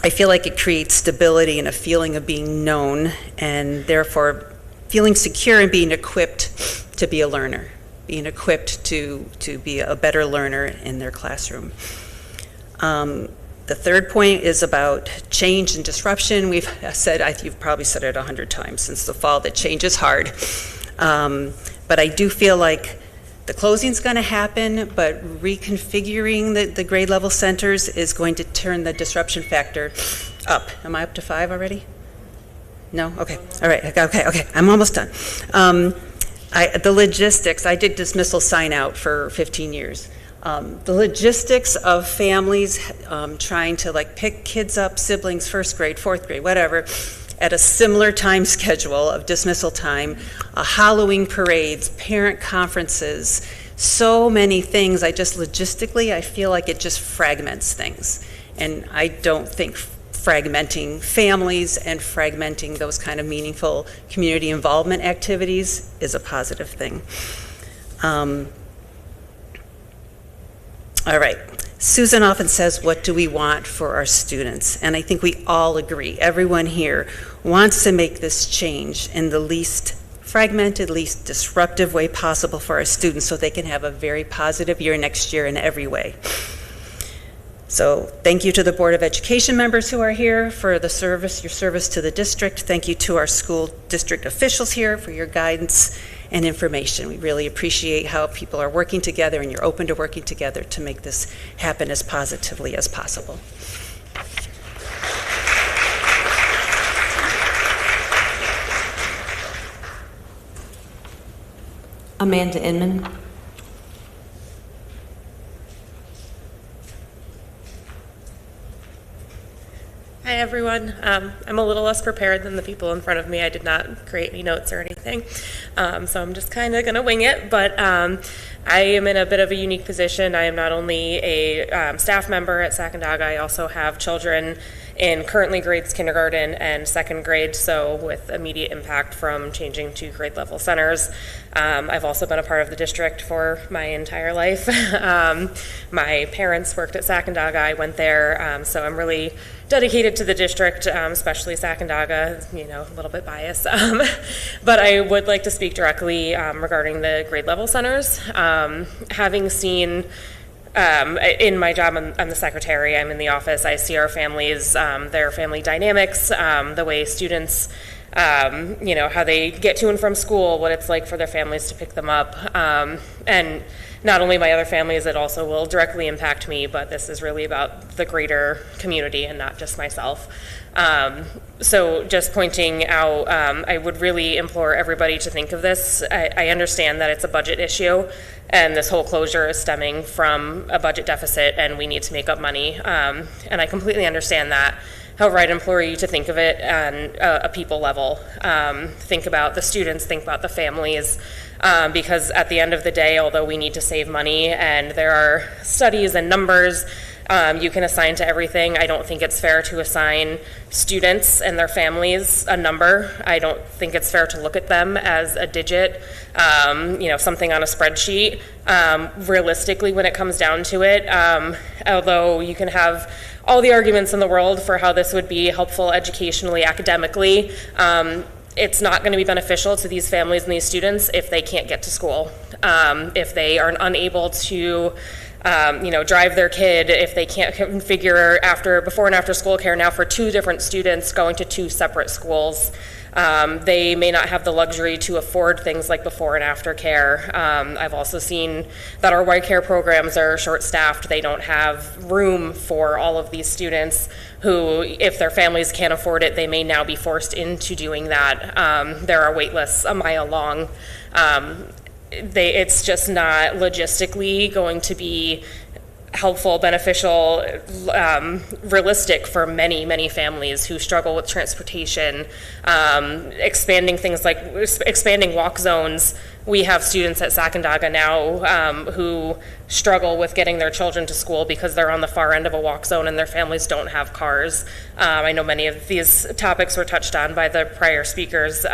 I feel like it creates stability and a feeling of being known, and therefore feeling secure and being equipped to be a learner, being equipped to be a better learner in their classroom. The third point is about change and disruption. We've said, you've probably said it 100 times since the fall, that change is hard. But I do feel like the closing's going to happen, but reconfiguring the grade level centers is going to turn the disruption factor up. Am I up to 5 already? No? Okay. All right. Okay. I'm almost done. The logistics, I did dismissal sign out for 15 years. The logistics of families trying to pick kids up, siblings, first grade, fourth grade, whatever, at a similar time schedule of dismissal time, Halloween parades, parent conferences, so many things. Logistically, I feel like it just fragments things. And I don't think fragmenting families and fragmenting those kind of meaningful community involvement activities is a positive thing. All right. Susan often says, what do we want for our students? And I think we all agree. Everyone here wants to make this change in the least fragmented, least disruptive way possible for our students so they can have a very positive year next year in every way. So thank you to the Board of Education members who are here for the service, your service to the district. Thank you to our school district officials here for your guidance. and information. We really appreciate how people are working together, and you're open to working together to make this happen as positively as possible. Amanda Inman. Hi, everyone. I'm a little less prepared than the people in front of me. I did not create any notes or anything, so I'm just kind of going to wing it. But I am in a bit of a unique position. I am not only a staff member at Sacandaga, I also have children in currently grades kindergarten and second grade, so with immediate impact from changing to grade level centers. I've also been a part of the district for my entire life. My parents worked at Sacandaga. I went there, so I'm really dedicated to the district, especially Sacandaga, a little bit biased. But I would like to speak directly regarding the grade level centers. Having seen in my job, I'm the secretary, I'm in the office, I see our families, their family dynamics, the way students, how they get to and from school, what it's like for their families to pick them up. And not only my other families, it also will directly impact me, but this is really about the greater community and not just myself. So just pointing out, I would really implore everybody to think of this. I understand that it's a budget issue, and this whole closure is stemming from a budget deficit, and we need to make up money. And I completely understand that. However, I'd implore you to think of it on a people level. Think about the students, think about the families, because at the end of the day, although we need to save money and there are studies and numbers you can assign to everything, I don't think it's fair to assign students and their families a number. I don't think it's fair to look at them as a digit, something on a spreadsheet. Realistically, when it comes down to it, although you can have all the arguments in the world for how this would be helpful educationally, academically, it's not going to be beneficial to these families and these students if they can't get to school, if they are unable to drive their kid, if they can't configure before and after school care now for two different students going to two separate schools. They may not have the luxury to afford things like before and after care. I've also seen that our white care programs are short-staffed. They don't have room for all of these students who, if their families can't afford it, they may now be forced into doing that. There are wait lists a mile long. It's just not logistically going to be helpful, beneficial, realistic for many, many families who struggle with transportation, expanding things like expanding walk zones. We have students at Sacandaga now who struggle with getting their children to school because they're on the far end of a walk zone and their families don't have cars. I know many of these topics were touched on by the prior speakers.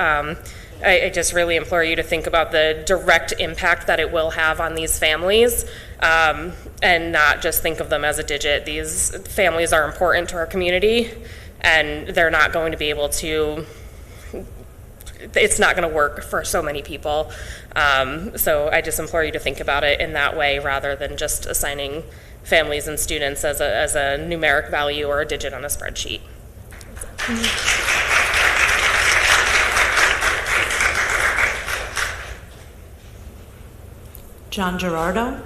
I just really implore you to think about the direct impact that it will have on these families, and not just think of them as a digit. These families are important to our community, and they're not going to be able to, it's not going to work for so many people. So I just implore you to think about it in that way rather than just assigning families and students as a numeric value or a digit on a spreadsheet. John Gerardo.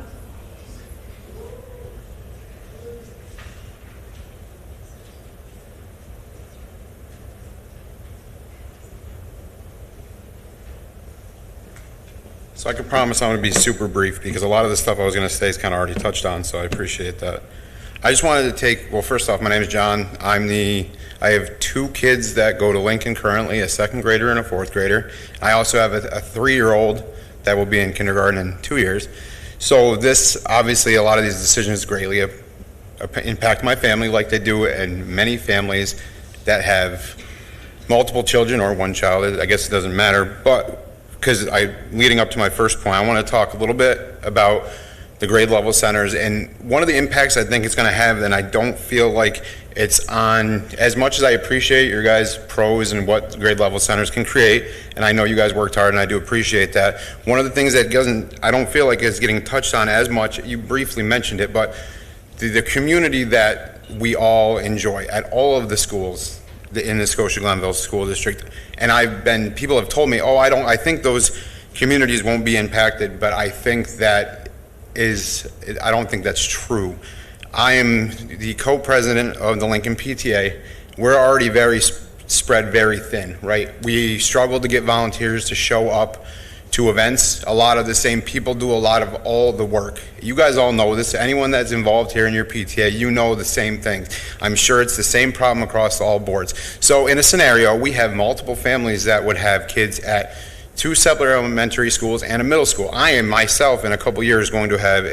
So I can promise I'm going to be super brief because a lot of the stuff I was going to say is kind of already touched on, so I appreciate that. I just wanted to well, first off, my name is John. I have two kids that go to Lincoln currently, a second grader and a fourth grader. I also have a 3-year-old that will be in kindergarten in 2 years. So this, obviously, a lot of these decisions greatly impact my family like they do and many families that have multiple children or one child. I guess it doesn't matter, but because leading up to my first point, I want to talk a little bit about the grade level centers, and one of the impacts I think it's going to have, and I don't feel like it's on, as much as I appreciate your guys' pros and what grade level centers can create, and I know you guys worked hard and I do appreciate that. One of the things that I don't feel like is getting touched on as much, you briefly mentioned it, but the community that we all enjoy at all of the schools in the Scotia-Glenville School District. And people have told me, I think those communities won't be impacted, but I think I don't think that's true. I am the co-president of the Lincoln PTA. We're already spread very thin, right? We struggle to get volunteers to show up to events. A lot of the same people do a lot of all the work. You guys all know this. Anyone that's involved here in your PTA, you know the same things. I'm sure it's the same problem across all boards. So in a scenario, we have multiple families that would have kids at 2 separate elementary schools and a middle school. I am myself in a couple years going to have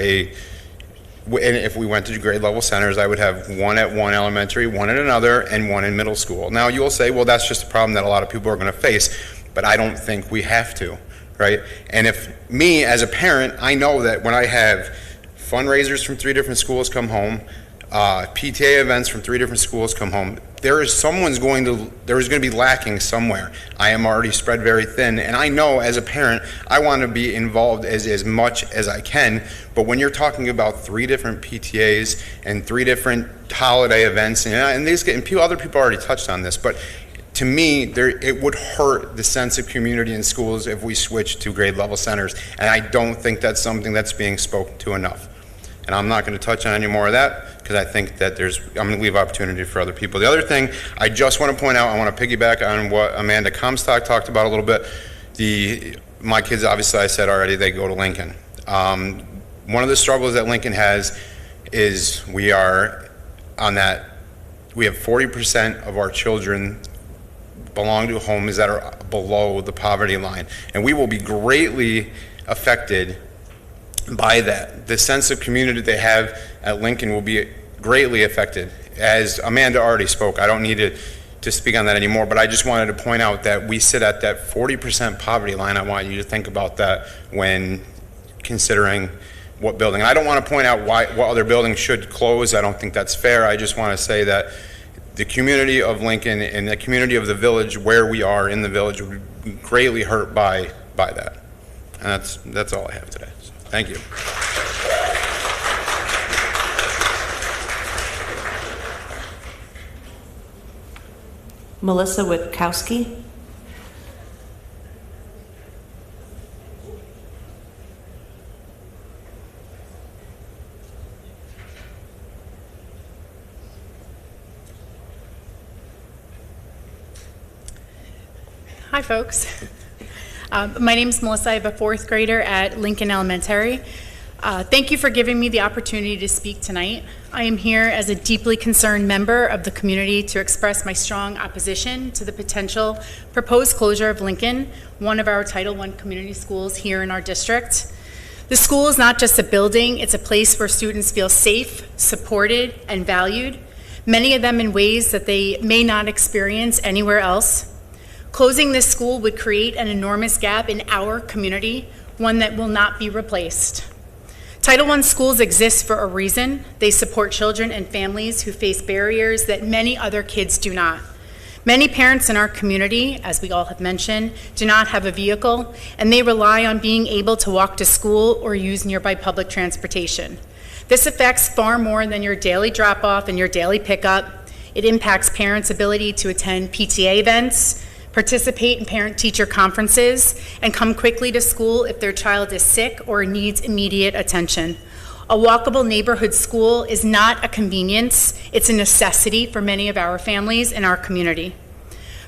and if we went to grade level centers, I would have one at one elementary, one at another, and one in middle school. Now you'll say, well, that's just a problem that a lot of people are going to face, but I don't think we have to. Right? And if me as a parent, I know that when I have fundraisers from 3 different schools come home, PTA events from 3 different schools come home, there is going to be lacking somewhere. I am already spread very thin, and I know as a parent, I want to be involved as much as I can, but when you're talking about 3 different PTAs and 3 different holiday events, and other people already touched on this, but to me, it would hurt the sense of community in schools if we switch to grade level centers, and I don't think that's something that's being spoken to enough. And I'm not going to touch on any more of that because I think that I'm going to leave opportunity for other people. The other thing I just want to point out, I want to piggyback on what Amanda Comstock talked about a little bit. My kids, obviously, I said already, they go to Lincoln. One of the struggles that Lincoln has is we have 40% of our children belong to homes that are below the poverty line, and we will be greatly affected by that. The sense of community they have at Lincoln will be greatly affected. As Amanda already spoke, I don't need to speak on that anymore, but I just wanted to point out that we sit at that 40% poverty line. I want you to think about that when considering what building. I don't want to point out what other buildings should close. I don't think that's fair. I just want to say that the community of Lincoln and the community of the village where we are in the village would be greatly hurt by that. And that's all I have today. So, thank you. Melissa Witkowski. Hi, folks. My name is Melissa. I'm a 4th grader at Lincoln Elementary. Thank you for giving me the opportunity to speak tonight. I am here as a deeply concerned member of the community to express my strong opposition to the potential proposed closure of Lincoln, one of our Title I community schools here in our district. The school is not just a building, it's a place where students feel safe, supported, and valued, many of them in ways that they may not experience anywhere else. Closing this school would create an enormous gap in our community, one that will not be replaced. Title I schools exist for a reason. They support children and families who face barriers that many other kids do not. Many parents in our community, as we all have mentioned, do not have a vehicle, and they rely on being able to walk to school or use nearby public transportation. This affects far more than your daily drop-off and your daily pickup. It impacts parents' ability to attend PTA events, participate in parent-teacher conferences, and come quickly to school if their child is sick or needs immediate attention. A walkable neighborhood school is not a convenience, it's a necessity for many of our families in our community.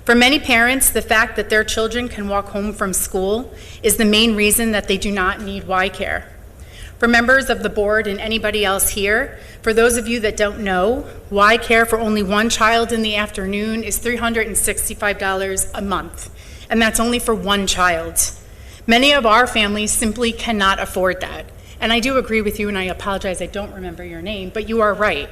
For many parents, the fact that their children can walk home from school is the main reason that they do not need Y-Care. For members of the board and anybody else here, for those of you that don't know, Y-Care for only one child in the afternoon is $365 a month, and that's only for one child. Many of our families simply cannot afford that. And I do agree with you, and I apologize, I don't remember your name, but you are right.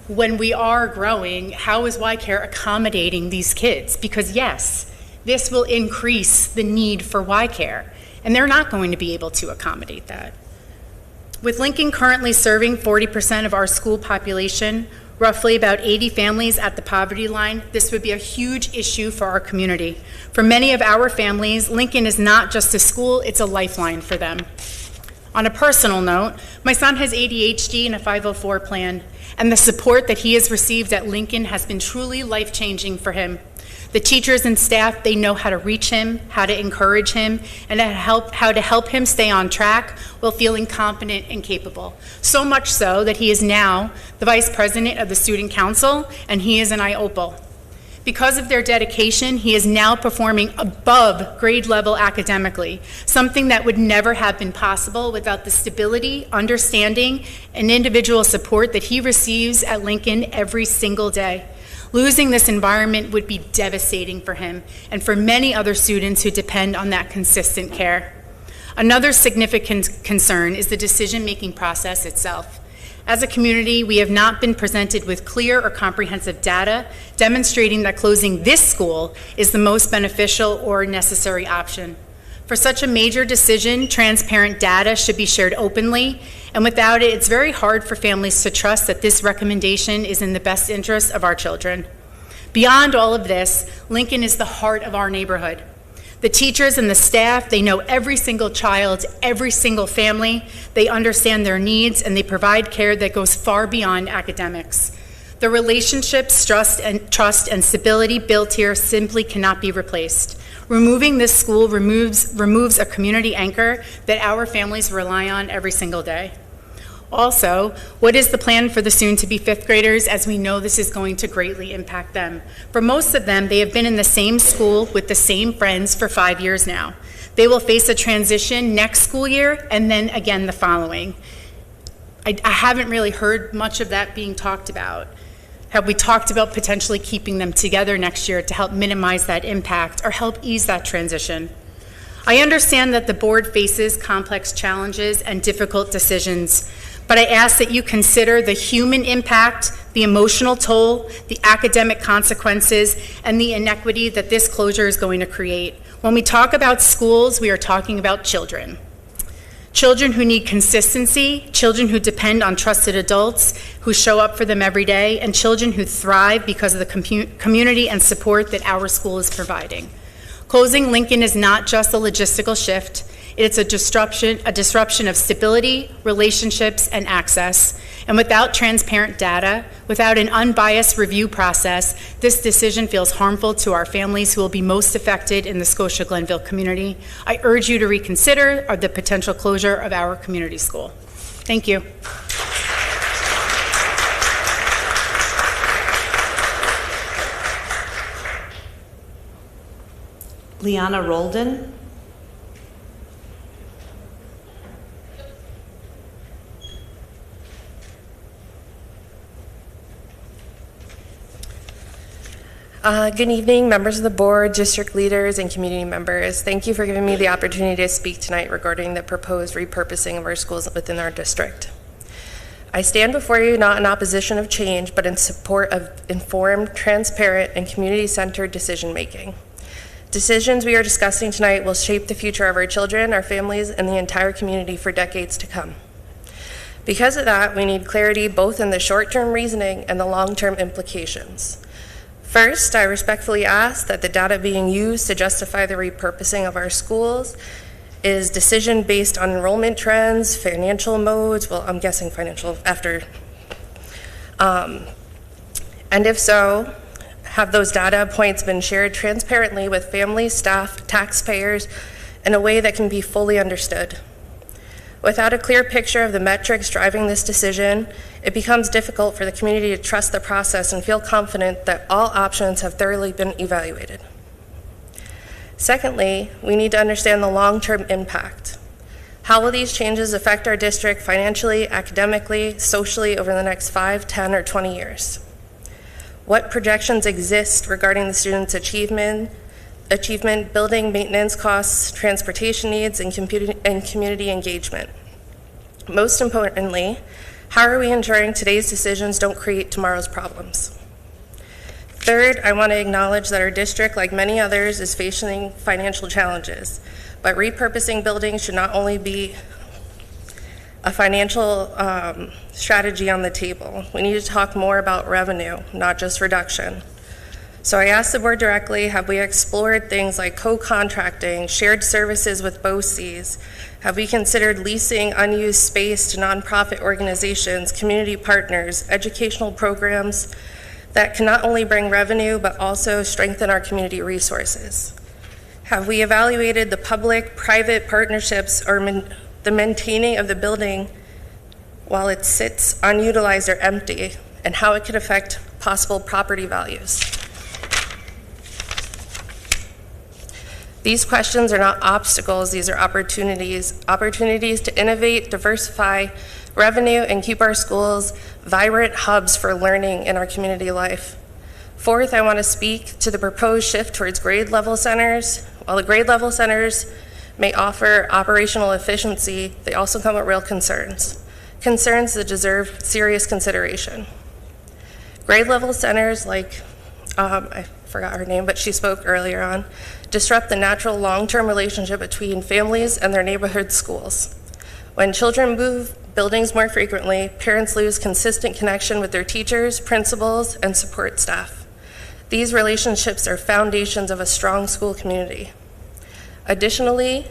When we are growing, how is Y-Care accommodating these kids? Because yes, this will increase the need for Y-Care, and they're not going to be able to accommodate that. With Lincoln currently serving 40% of our school population, roughly about 80 families at the poverty line, this would be a huge issue for our community. For many of our families, Lincoln is not just a school, it's a lifeline for them. On a personal note, my son has ADHD and a 504 plan, and the support that he has received at Lincoln has been truly life-changing for him. The teachers and staff, they know how to reach him, how to encourage him, and how to help him stay on track while feeling confident and capable. So much so that he is now the Vice President of the Student Council, and he is an IOPL. Because of their dedication, he is now performing above grade level academically, something that would never have been possible without the stability, understanding, and individual support that he receives at Lincoln every single day. Losing this environment would be devastating for him and for many other students who depend on that consistent care. Another significant concern is the decision-making process itself. As a community, we have not been presented with clear or comprehensive data demonstrating that closing this school is the most beneficial or necessary option. For such a major decision, transparent data should be shared openly, and without it, it's very hard for families to trust that this recommendation is in the best interest of our children. Beyond all of this, Lincoln is the heart of our neighborhood. The teachers and the staff, they know every single child, every single family. They understand their needs, and they provide care that goes far beyond academics. The relationships, trust, and stability built here simply cannot be replaced. Removing this school removes a community anchor that our families rely on every single day. Also, what is the plan for the soon-to-be fifth graders, as we know this is going to greatly impact them? For most of them, they have been in the same school with the same friends for 5 years now. They will face a transition next school year and then again the following. I haven't really heard much of that being talked about. Have we talked about potentially keeping them together next year to help minimize that impact or help ease that transition? I understand that the board faces complex challenges and difficult decisions, but I ask that you consider the human impact, the emotional toll, the academic consequences, and the inequity that this closure is going to create. When we talk about schools, we are talking about children. Children who need consistency, children who depend on trusted adults who show up for them every day, and children who thrive because of the community and support that our school is providing. Closing Lincoln is not just a logistical shift. It's a disruption of stability, relationships, and access. And without transparent data, without an unbiased review process, this decision feels harmful to our families who will be most affected in the Scotia-Glenville community. I urge you to reconsider the potential closure of our community school. Thank you. Liana Roldan. Good evening, members of the board, district leaders, and community members. Thank you for giving me the opportunity to speak tonight regarding the proposed repurposing of our schools within our district. I stand before you not in opposition of change, but in support of informed, transparent, and community-centered decision-making. Decisions we are discussing tonight will shape the future of our children, our families, and the entire community for decades to come. Because of that, we need clarity both in the short-term reasoning and the long-term implications. First, I respectfully ask that the data being used to justify the repurposing of our schools is decision based on enrollment trends, financial modes, well, I'm guessing financial after, and if so, have those data points been shared transparently with families, staff, taxpayers in a way that can be fully understood. Without a clear picture of the metrics driving this decision, it becomes difficult for the community to trust the process and feel confident that all options have thoroughly been evaluated. Secondly, we need to understand the long-term impact. How will these changes affect our district financially, academically, socially over the next 5, 10, or 20 years? What projections exist regarding the students' achievement, building maintenance costs, transportation needs, and community engagement? Most importantly, how are we ensuring today's decisions don't create tomorrow's problems? Third, I want to acknowledge that our district, like many others, is facing financial challenges, but repurposing buildings should not only be a financial strategy on the table. We need to talk more about revenue, not just reduction. So I asked the board directly, have we explored things like co-contracting, shared services with BOCES? Have we considered leasing unused space to nonprofit organizations, community partners, educational programs? that can not only bring revenue but also strengthen our community resources? Have we evaluated the public-private partnerships or the maintaining of the building while it sits unutilized or empty, and how it could affect possible property values? These questions are not obstacles, these are opportunities to innovate, diversify revenue, and keep our schools vibrant hubs for learning in our community life. Fourth, I want to speak to the proposed shift towards grade level centers. While the grade level centers may offer operational efficiency, they also come with real concerns that deserve serious consideration. Grade level centers like, I forgot her name, but she spoke earlier on, disrupt the natural long-term relationship between families and their neighborhood schools. When children move buildings more frequently, parents lose consistent connection with their teachers, principals, and support staff. These relationships are foundations of a strong school community. Additionally,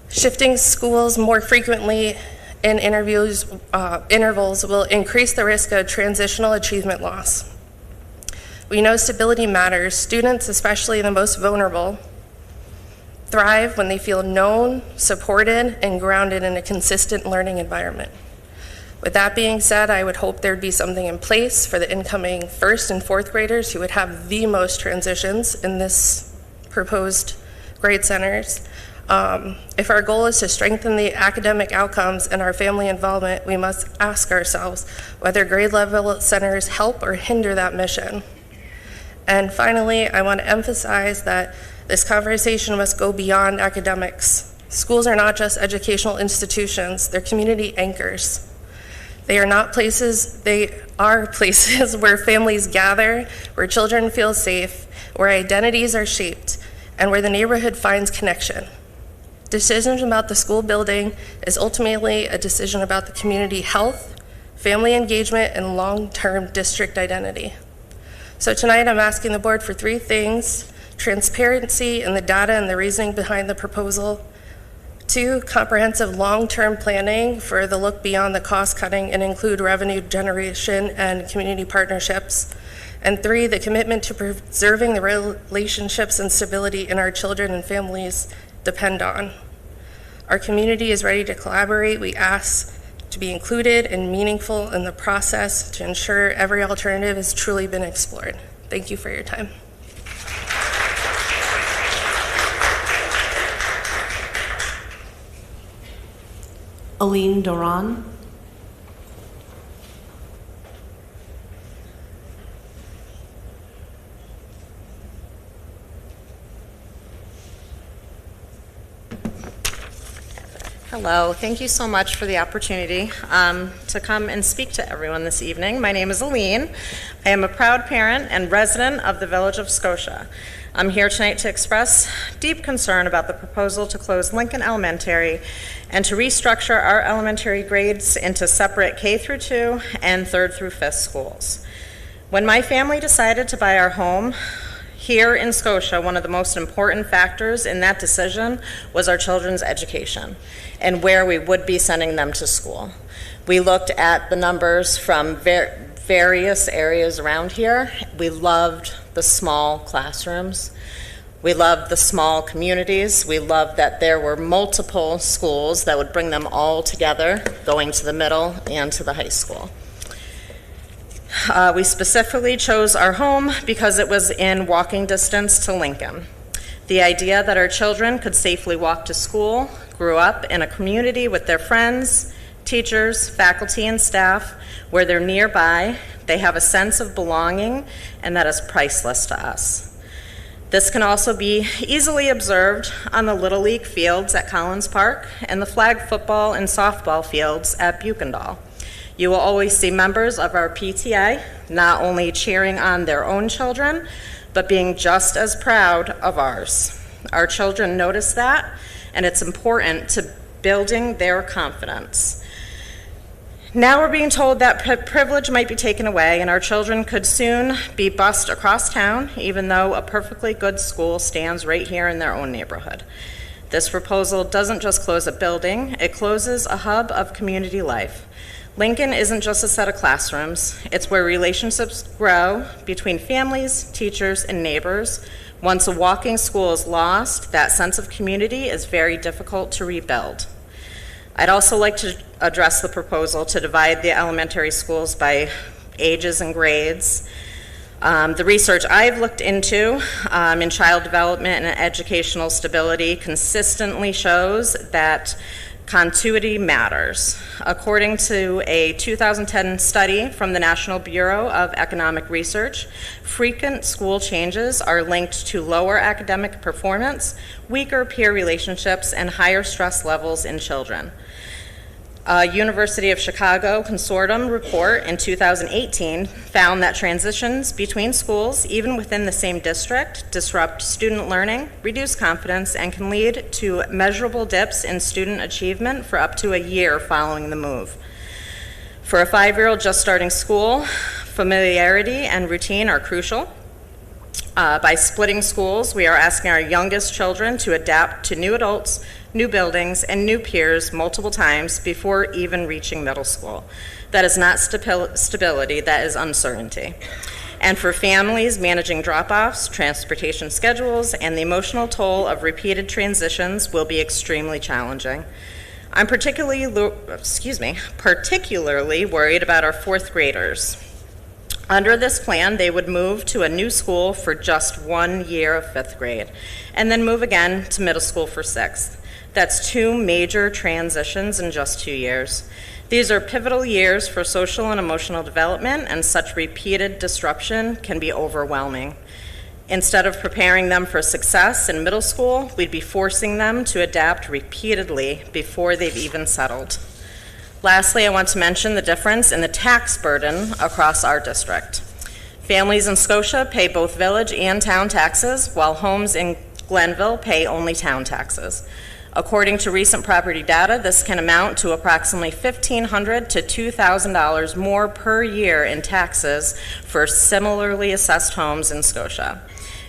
shifting schools more frequently in intervals will increase the risk of transitional achievement loss. We know stability matters. Students, especially the most vulnerable, thrive when they feel known, supported, and grounded in a consistent learning environment. With that being said, I would hope there'd be something in place for the incoming first and fourth graders who would have the most transitions in this proposed grade centers. If our goal is to strengthen the academic outcomes and our family involvement, we must ask ourselves whether grade level centers help or hinder that mission. And finally, I want to emphasize that this conversation must go beyond academics. Schools are not just educational institutions, they're community anchors. They are places where families gather, where children feel safe, where identities are shaped, and where the neighborhood finds connection. Decisions about the school building is ultimately a decision about the community health, family engagement, and long-term district identity. So tonight I'm asking the board for three things: transparency in the data and the reasoning behind the proposal. 2, comprehensive long-term planning for the look beyond the cost cutting and include revenue generation and community partnerships. And 3, the commitment to preserving the relationships and stability in our children and families depend on. Our community is ready to collaborate. We ask to be included and meaningful in the process to ensure every alternative has truly been explored. Thank you for your time. Aline Doran. Hello, thank you so much for the opportunity to come and speak to everyone this evening. My name is Aline. I am a proud parent and resident of the village of Scotia. I'm here tonight to express deep concern about the proposal to close Lincoln Elementary and to restructure our elementary grades into separate K through 2 and 3rd through 5th schools. When my family decided to buy our home here in Scotia, one of the most important factors in that decision was our children's education and where we would be sending them to school. We looked at the numbers from various areas around here. We loved the small classrooms. We loved the small communities. We loved that there were multiple schools that would bring them all together, going to the middle and to the high school. We specifically chose our home because it was in walking distance to Lincoln. The idea that our children could safely walk to school, grew up in a community with their friends, teachers, faculty, and staff, where they're nearby, they have a sense of belonging, and that is priceless to us. This can also be easily observed on the Little League fields at Collins Park and the flag football and softball fields at Buchendall. You will always see members of our PTA not only cheering on their own children, but being just as proud of ours. Our children notice that, and it's important to building their confidence. Now we're being told that privilege might be taken away, and our children could soon be bused across town, even though a perfectly good school stands right here in their own neighborhood. This proposal doesn't just close a building, it closes a hub of community life. Lincoln isn't just a set of classrooms. It's where relationships grow between families, teachers, and neighbors. Once a walking school is lost, that sense of community is very difficult to rebuild. I'd also like to address the proposal to divide the elementary schools by ages and grades. The research I've looked into in child development and educational stability consistently shows that continuity matters. According to a 2010 study from the National Bureau of Economic Research, frequent school changes are linked to lower academic performance, weaker peer relationships, and higher stress levels in children. A University of Chicago consortium report in 2018 found that transitions between schools, even within the same district, disrupt student learning, reduce confidence, and can lead to measurable dips in student achievement for up to a year following the move. For a 5-year-old just starting school, familiarity and routine are crucial. By splitting schools, we are asking our youngest children to adapt to new adults, new buildings, and new peers multiple times before even reaching middle school. That is not stability, that is uncertainty. And for families, managing drop-offs, transportation schedules, and the emotional toll of repeated transitions will be extremely challenging. I'm particularly worried about our 4th graders. Under this plan, they would move to a new school for just 1 year of 5th grade, and then move again to middle school for 6th. That's 2 major transitions in just 2 years. These are pivotal years for social and emotional development, and such repeated disruption can be overwhelming. Instead of preparing them for success in middle school, we'd be forcing them to adapt repeatedly before they've even settled. Lastly, I want to mention the difference in the tax burden across our district. Families in Scotia pay both village and town taxes, while homes in Glenville pay only town taxes. According to recent property data, this can amount to approximately $1,500 to $2,000 more per year in taxes for similarly assessed homes in Scotia.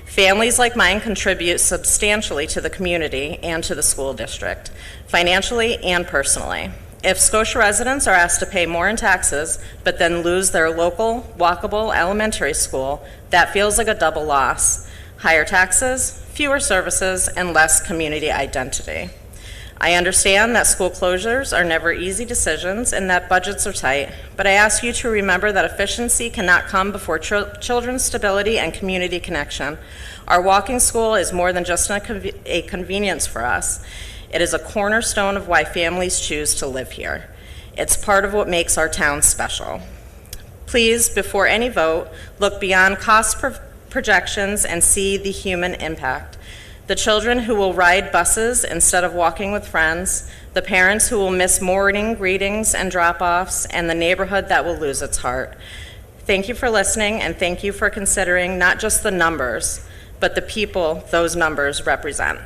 Families like mine contribute substantially to the community and to the school district, financially and personally. If Scotia residents are asked to pay more in taxes, but then lose their local, walkable elementary school, that feels like a double loss. Higher taxes, fewer services, and less community identity. I understand that school closures are never easy decisions and that budgets are tight, but I ask you to remember that efficiency cannot come before children's stability and community connection. Our walking school is more than just a convenience for us. It is a cornerstone of why families choose to live here. It's part of what makes our town special. Please, before any vote, look beyond cost projections and see the human impact. The children who will ride buses instead of walking with friends, the parents who will miss morning greetings and drop-offs, and the neighborhood that will lose its heart. Thank you for listening, and thank you for considering not just the numbers, but the people those numbers represent.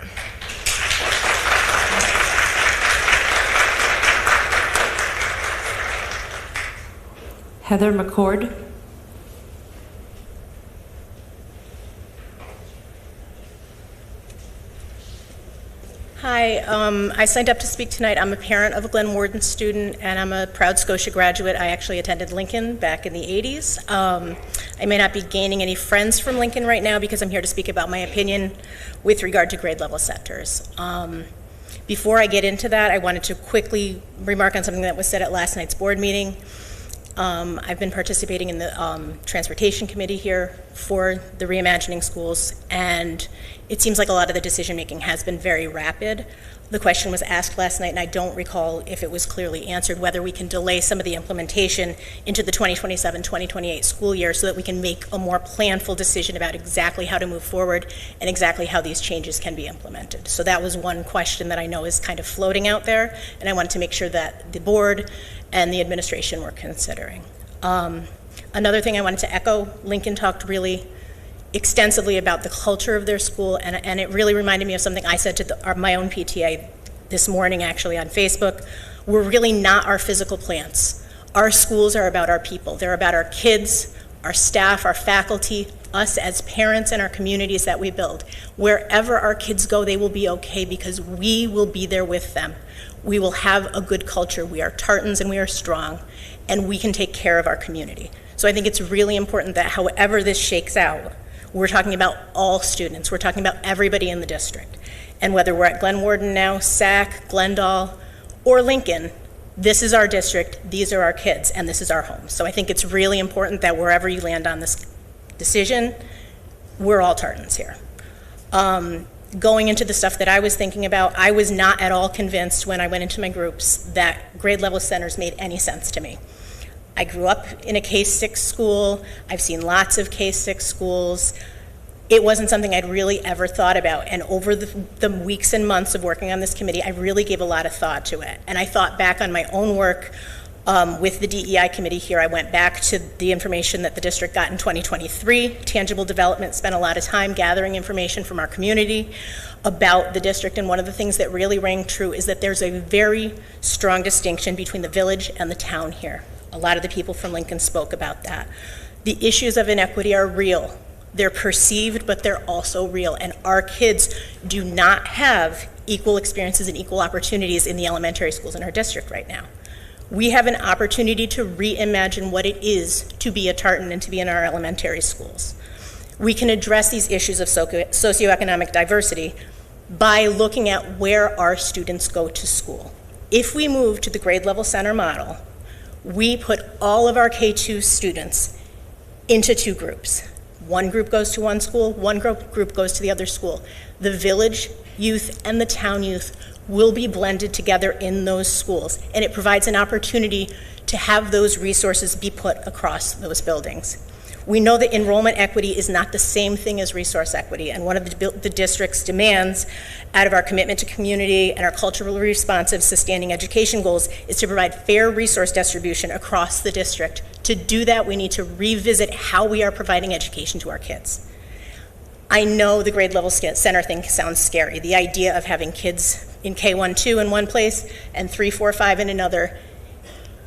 Heather McCord. Hi, I signed up to speak tonight. I'm a parent of a Glen Warden student, and I'm a proud Scotia graduate. I actually attended Lincoln back in the 80s. I may not be gaining any friends from Lincoln right now because I'm here to speak about my opinion with regard to grade level centers. Before I get into that, I wanted to quickly remark on something that was said at last night's board meeting. I've been participating in the transportation committee here for the Reimagining schools, and it seems like a lot of the decision making has been very rapid. The question was asked last night, and I don't recall if it was clearly answered, whether we can delay some of the implementation into the 2027-2028 school year so that we can make a more planful decision about exactly how to move forward and exactly how these changes can be implemented. So that was one question that I know is kind of floating out there, and I wanted to make sure that the board and the administration were considering. Another thing I wanted to echo, Lincoln talked really extensively about the culture of their school, and it really reminded me of something I said to my own PTA this morning actually on Facebook. We're really not our physical plants. Our schools are about our people. They're about our kids, our staff, our faculty, us as parents and our communities that we build. Wherever our kids go, they will be okay because we will be there with them. We will have a good culture. We are Tartans and we are strong, and we can take care of our community. So I think it's really important that however this shakes out, we're talking about all students. We're talking about everybody in the district. And whether we're at Glen Warden now, Sac, Glendale, or Lincoln, this is our district, these are our kids, and this is our home. So I think it's really important that wherever you land on this decision, we're all Tartans here. Going into the stuff that I was thinking about, I was not at all convinced when I went into my groups that grade level centers made any sense to me. I grew up in a K-6 school. I've seen lots of K-6 schools. It wasn't something I'd really ever thought about. And over the weeks and months of working on this committee, I really gave a lot of thought to it. And I thought back on my own work with the DEI committee here. I went back to the information that the district got in 2023. Tangible Development spent a lot of time gathering information from our community about the district. And one of the things that really rang true is that there's a very strong distinction between the village and the town here. A lot of the people from Lincoln spoke about that. The issues of inequity are real. They're perceived, but they're also real. And our kids do not have equal experiences and equal opportunities in the elementary schools in our district right now. We have an opportunity to reimagine what it is to be a Tartan and to be in our elementary schools. We can address these issues of socioeconomic diversity by looking at where our students go to school. If we move to the grade level center model, we put all of our K-2 students into two groups. One group goes to one school, one group goes to the other school. The village youth and the town youth will be blended together in those schools, and it provides an opportunity to have those resources be put across those buildings. We know that enrollment equity is not the same thing as resource equity, and one of the district's demands out of our commitment to community and our culturally responsive sustaining education goals is to provide fair resource distribution across the district. To do that, we need to revisit how we are providing education to our kids. I know the grade level center thing sounds scary. The idea of having kids in K1, 2 in one place and 3, 4, 5 in another,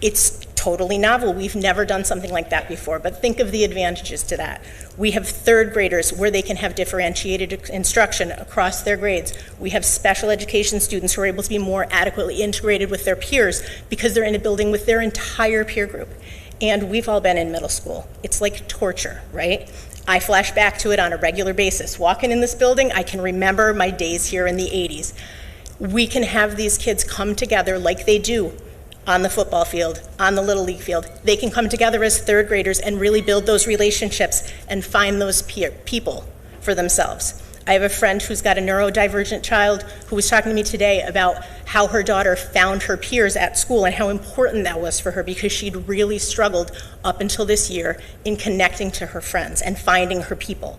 it's totally novel. We've never done something like that before, but think of the advantages to that. We have third graders where they can have differentiated instruction across their grades. We have special education students who are able to be more adequately integrated with their peers because they're in a building with their entire peer group. And we've all been in middle school. It's like torture, right? I flash back to it on a regular basis. Walking in this building, I can remember my days here in the 80s. We can have these kids come together like they do on the football field, on the Little League field. They can come together as third graders and really build those relationships and find those people for themselves. I have a friend who's got a neurodivergent child who was talking to me today about how her daughter found her peers at school and how important that was for her because she'd really struggled up until this year in connecting to her friends and finding her people.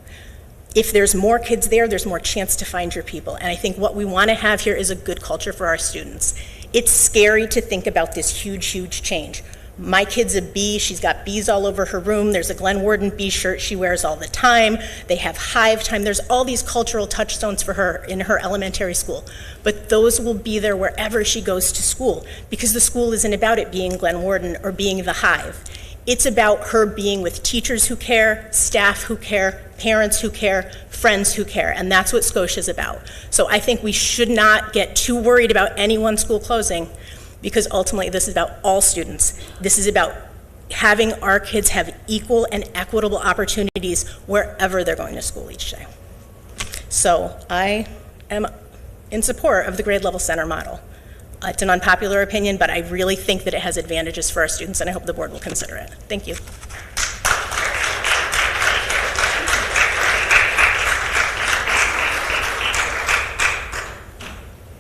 If there's more kids there, there's more chance to find your people. And I think what we want to have here is a good culture for our students. It's scary to think about this huge, huge change. My kid's a bee. She's got bees all over her room. There's a Glen Warden bee shirt she wears all the time. They have hive time. There's all these cultural touchstones for her in her elementary school. But those will be there wherever she goes to school because the school isn't about it being Glen Warden or being the hive. It's about her being with teachers who care, staff who care, parents who care, friends who care, and that's what Scotia's about. So I think we should not get too worried about any one school closing because ultimately this is about all students. This is about having our kids have equal and equitable opportunities wherever they're going to school each day. So I am in support of the grade level center model. It's an unpopular opinion, but I really think that it has advantages for our students, and I hope the board will consider it. Thank you.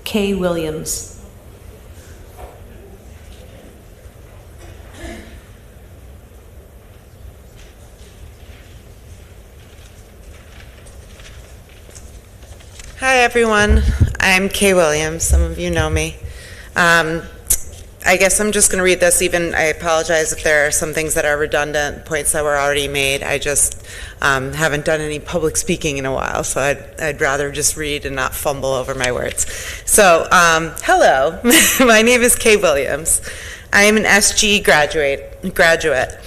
Kay Williams. Hi everyone, I'm Kay Williams. Some of you know me. I guess I'm just going to read this. I apologize if there are some things that are redundant, points that were already made. I just haven't done any public speaking in a while, so I'd rather just read and not fumble over my words. So, hello, my name is Kay Williams. I am an SG graduate.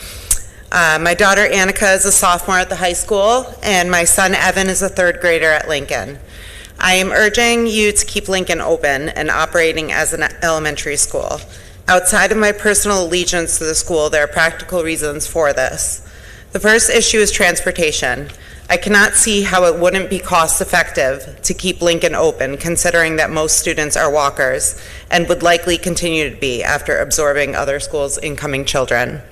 My daughter Annika is a sophomore at the high school, and my son Evan is a third grader at Lincoln. I am urging you to keep Lincoln open and operating as an elementary school. Outside of my personal allegiance to the school, there are practical reasons for this. The first issue is transportation. I cannot see how it wouldn't be cost-effective to keep Lincoln open, considering that most students are walkers and would likely continue to be after absorbing other schools' incoming children.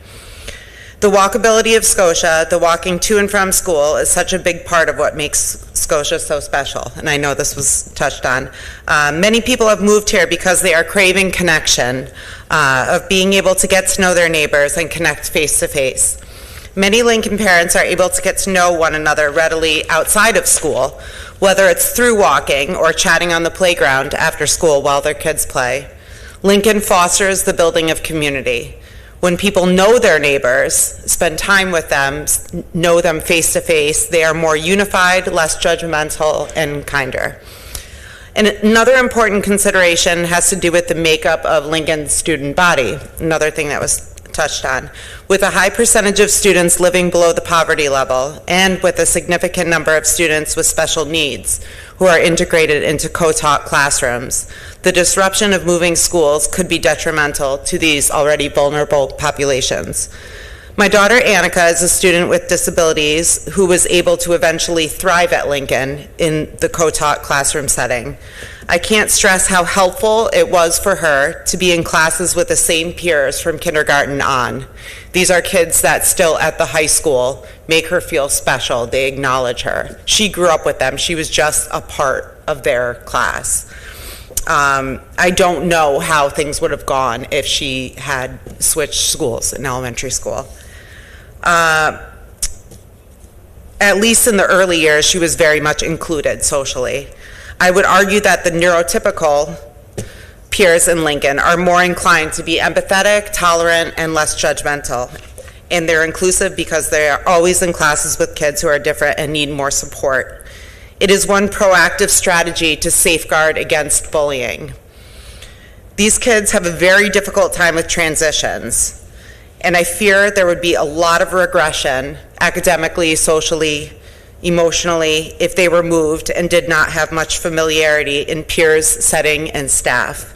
The walkability of Scotia, the walking to and from school, is such a big part of what makes Scotia so special, and I know this was touched on. Many people have moved here because they are craving connection, of being able to get to know their neighbors and connect face-to-face. Many Lincoln parents are able to get to know one another readily outside of school, whether it's through walking or chatting on the playground after school while their kids play. Lincoln fosters the building of community. When people know their neighbors, spend time with them, know them face to face, they are more unified, less judgmental, and kinder. And another important consideration has to do with the makeup of Lincoln's student body, another thing that was touched on. With a high percentage of students living below the poverty level, and with a significant number of students with special needs who are integrated into co-taught classrooms, the disruption of moving schools could be detrimental to these already vulnerable populations. My daughter Annika is a student with disabilities who was able to eventually thrive at Lincoln in the co-taught classroom setting. I can't stress how helpful it was for her to be in classes with the same peers from kindergarten on. These are kids that still at the high school make her feel special. They acknowledge her. She grew up with them. She was just a part of their class. I don't know how things would have gone if she had switched schools in elementary school. At least in the early years, she was very much included socially. I would argue that the neurotypical peers in Lincoln are more inclined to be empathetic, tolerant, and less judgmental. And they're inclusive because they are always in classes with kids who are different and need more support. It is one proactive strategy to safeguard against bullying. These kids have a very difficult time with transitions, and I fear there would be a lot of regression academically, socially, emotionally if they were moved and did not have much familiarity in peers, setting, and staff.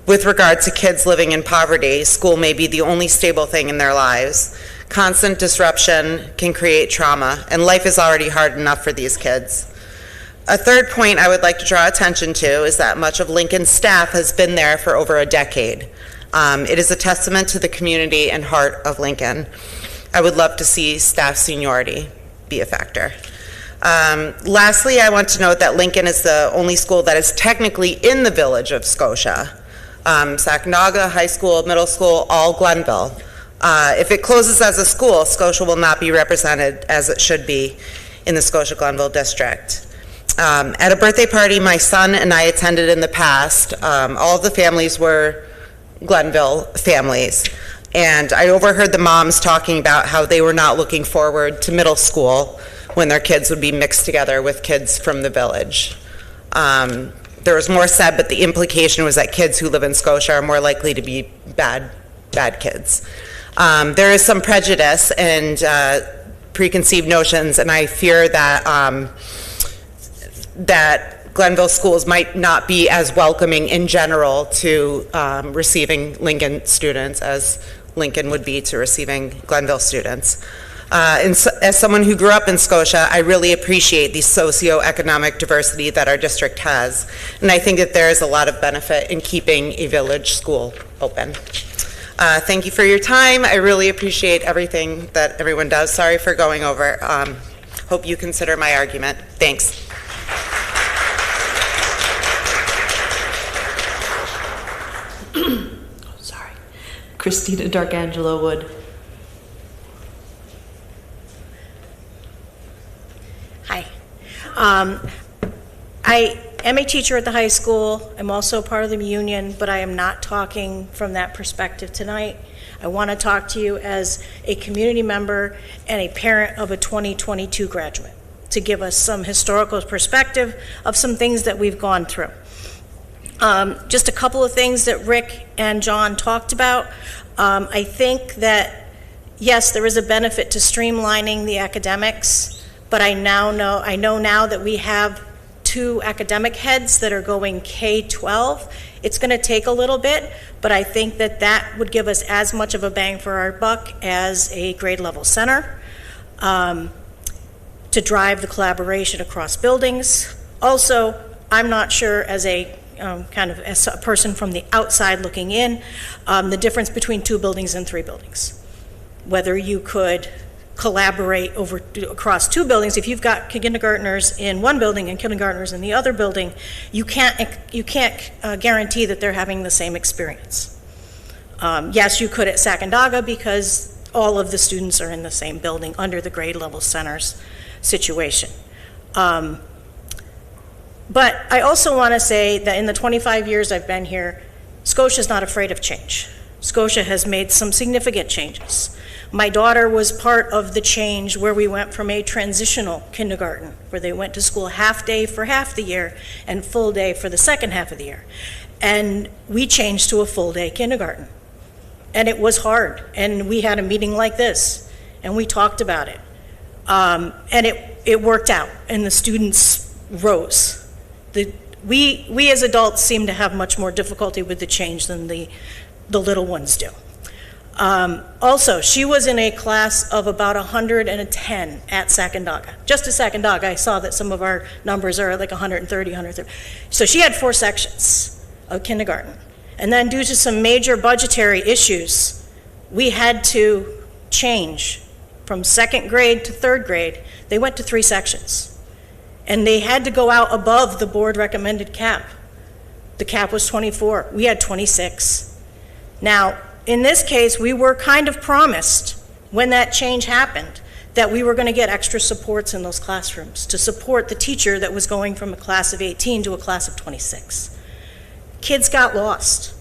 With regard to kids living in poverty, school may be the only stable thing in their lives. Constant disruption can create trauma, and life is already hard enough for these kids. A third point I would like to draw attention to is that much of Lincoln's staff has been there for over a decade. It is a testament to the community and heart of Lincoln. I would love to see staff seniority be a factor. Lastly, I want to note that Lincoln is the only school that is technically in the village of Scotia. Sacknaga, high school, middle school, all Glenville. If it closes as a school, Scotia will not be represented as it should be in the Scotia-Glenville district. At a birthday party my son and I attended in the past, all of the families were Glenville families. And I overheard the moms talking about how they were not looking forward to middle school when their kids would be mixed together with kids from the village. There was more said, but the implication was that kids who live in Scotia are more likely to be bad kids. There is some prejudice and preconceived notions, and I fear that that Glenville schools might not be as welcoming in general to receiving Lincoln students as Lincoln would be to receiving Glenville students. As someone who grew up in Scotia, I really appreciate the socioeconomic diversity that our district has, and I think that there is a lot of benefit in keeping a village school open. Thank you for your time. I really appreciate everything that everyone does. Sorry for going over. Hope you consider my argument. Thanks. Sorry. Christina Darkangelo Wood. Hi. I am a teacher at the high school. I'm also part of the union, but I am not talking from that perspective tonight. I want to talk to you as a community member and a parent of a 2022 graduate to give us some historical perspective of some things that we've gone through. Just a couple of things that Rick and John talked about. I think that yes, there is a benefit to streamlining the academics, but I know now that we have 2 academic heads that are going K-12. It's going to take a little bit, but I think that that would give us as much of a bang for our buck as a grade level center to drive the collaboration across buildings. Also, I'm not sure as a as a person from the outside looking in, the difference between 2 buildings and 3 buildings. Whether you could collaborate across 2 buildings. If you've got kindergartners in one building and kindergartners in the other building, you can't guarantee that they're having the same experience. Yes, you could at Sacandaga because all of the students are in the same building under the grade level centers situation. But I also want to say that in the 25 years I've been here, Scotia's not afraid of change. Scotia has made some significant changes. My daughter was part of the change where we went from a transitional kindergarten, where they went to school half day for half the year and full day for the second half of the year. And we changed to a full day kindergarten. And it was hard. And we had a meeting like this, and we talked about it. And it worked out, and the students rose. We as adults seem to have much more difficulty with the change than the little ones do. Also, she was in a class of about 110 at Sacandaga. Just at Sacandaga, I saw that some of our numbers are like 130, 130. So she had 4 sections of kindergarten. And then due to some major budgetary issues, we had to change from 2nd grade to 3rd grade. They went to 3 sections. And they had to go out above the board recommended cap. The cap was 24. We had 26. Now, in this case, we were kind of promised when that change happened that we were going to get extra supports in those classrooms to support the teacher that was going from a class of 18 to a class of 26. Kids got lost.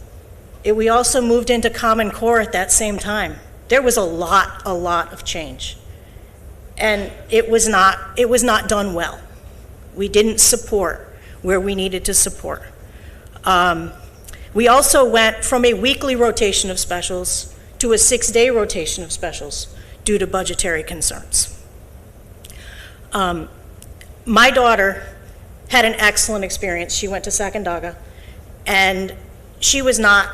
We also moved into Common Core at that same time. There was a lot of change. And it was not done well. We didn't support where we needed to support. We also went from a weekly rotation of specials to a 6-day rotation of specials due to budgetary concerns. My daughter had an excellent experience. She went to Sacandaga, and she was not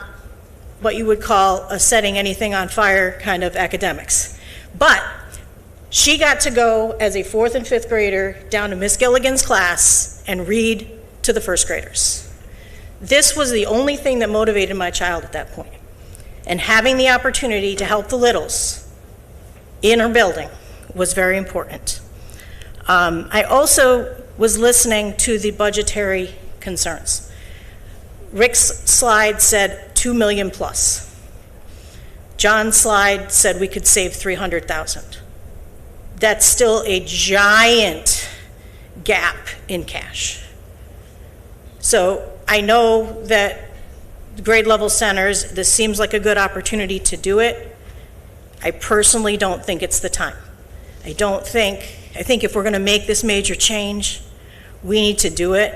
what you would call a setting anything on fire kind of academics. But she got to go as a 4th and 5th grader down to Miss Gilligan's class and read to the 1st graders. This was the only thing that motivated my child at that point. And having the opportunity to help the littles in her building was very important. I also was listening to the budgetary concerns. Rick's slide said 2 million plus. John's slide said we could save 300,000. That's still a giant gap in cash. So I know that grade level centers, this seems like a good opportunity to do it. I personally don't think it's the time. I think if we're going to make this major change, we need to do it,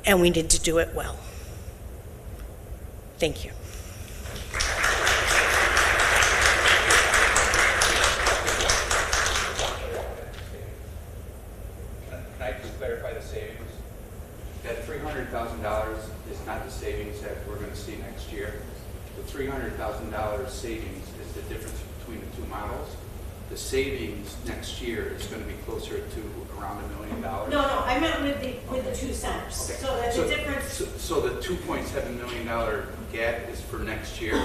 and we need to do it well. Thank you. Can I just clarify the savings? That $300,000 is not the savings that we're going to see next year. The $300,000 savings is the difference between the 2 models. The savings next year is going to be closer to around $1 million. No, I meant with the 2 centers. Okay. So that's the difference. So the $2.7 million gap is for next year.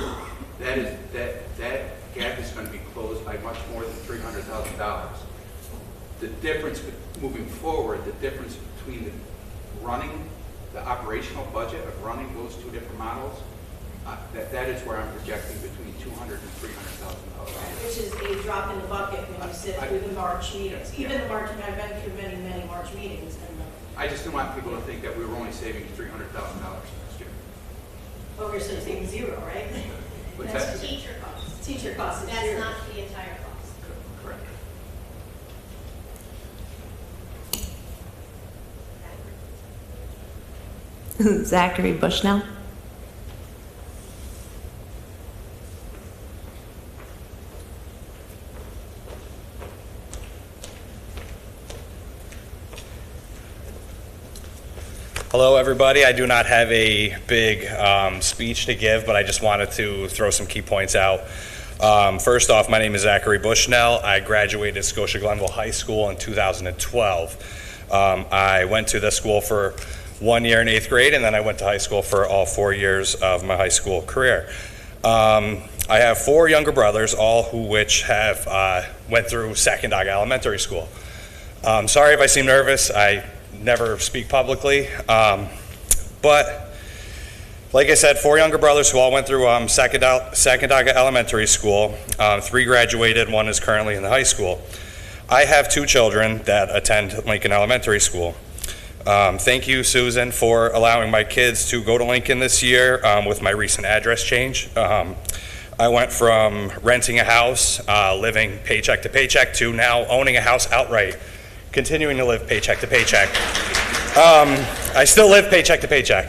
That gap is going to be closed by much more than $300,000. The difference moving forward, the difference between the operational budget of running those 2 different models, that is where I'm projecting between $200,000 and $300,000. Which is a drop in the bucket when you sit through the March meetings. Even the March, I've been through many March meetings. I just didn't want people to think that we were only saving $300,000 next year. But we're still saving 0, right? What's That's that? teacher costs. Teacher costs is 0. That's not the entire cost. Correct. Zachary Bushnell. Hello, everybody. I do not have a big speech to give, but I just wanted to throw some key points out. First off, my name is Zachary Bushnell. I graduated Scotia-Glenville High School in 2012. I went to the school for 1 year in 8th grade, and then I went to high school for all 4 years of my high school career. I have 4 younger brothers, all who which have went through Scotia-Glenville Elementary School. Sorry if I seem nervous. I never speak publicly, but like I said, 4 younger brothers who all went through Scotia-Glenville Elementary School. 3 graduated, 1 is currently in the high school. I have 2 children that attend Lincoln Elementary School. Thank you, Susan, for allowing my kids to go to Lincoln this year with my recent address change. I went from renting a house, living paycheck to paycheck, to now owning a house outright, continuing to live paycheck to paycheck. I still live paycheck to paycheck.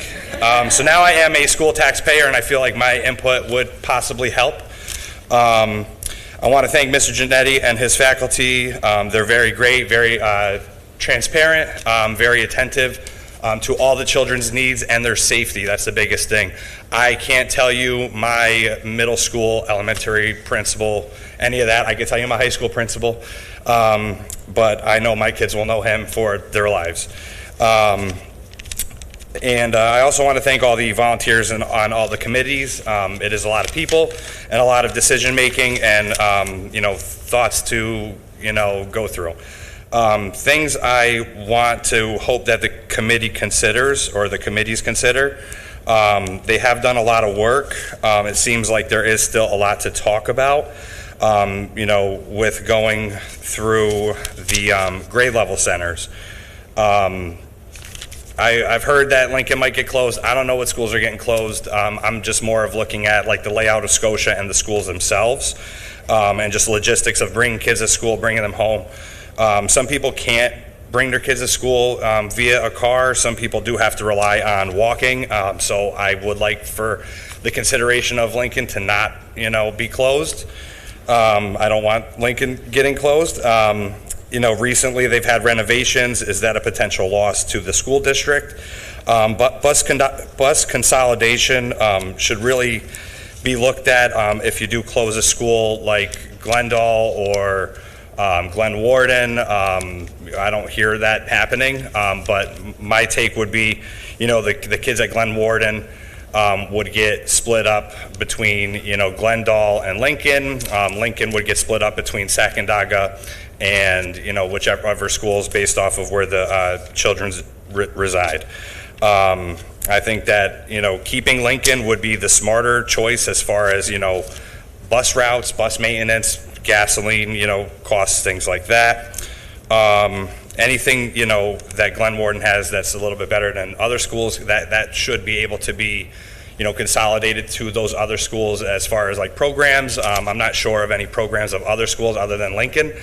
So now I am a school taxpayer, and I feel like my input would possibly help. I want to thank Mr. Giannetti and his faculty. They're very great, very transparent, very attentive to all the children's needs and their safety. That's the biggest thing. I can't tell you my middle school, elementary principal, any of that. I can tell you my high school principal, but I know my kids will know him for their lives. And I also want to thank all the volunteers on all the committees. It is a lot of people and a lot of decision making and thoughts to go through. Things I want to hope that the committee considers, or the committees consider. They have done a lot of work. It seems like there is still a lot to talk about. With going through the grade level centers. I've heard that Lincoln might get closed. I don't know what schools are getting closed. I'm just more of looking at like the layout of Scotia and the schools themselves, and just logistics of bringing kids to school, bringing them home. Some people can't bring their kids to school via a car. Some people do have to rely on walking. So I would like for the consideration of Lincoln to not, be closed. I don't want Lincoln getting closed. Recently they've had renovations. Is that a potential loss to the school district? But bus consolidation should really be looked at if you do close a school like Glendale or Glen Warden. I don't hear that happening, but my take would be, the kids at Glen Warden would get split up between, Glendale and Lincoln. Lincoln would get split up between Scotia and, whichever schools based off of where the children reside. I think that, keeping Lincoln would be the smarter choice as far as, bus routes, bus maintenance, gasoline, costs, things like that. Anything, that Glen Warden has that's a little bit better than other schools, that should be able to be, consolidated to those other schools as far as like programs. I'm not sure of any programs of other schools other than Lincoln,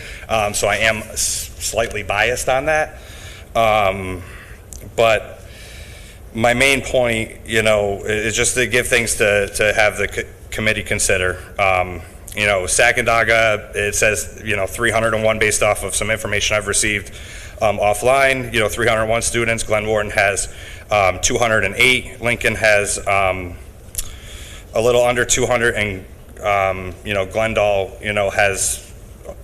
so I am slightly biased on that. But my main point, is just to give things to have the committee consider. Scotia, it says, 301 based off of some information I've received offline, 301 students. Glen Warden has 208. Lincoln has a little under 200, and, Glendale, has,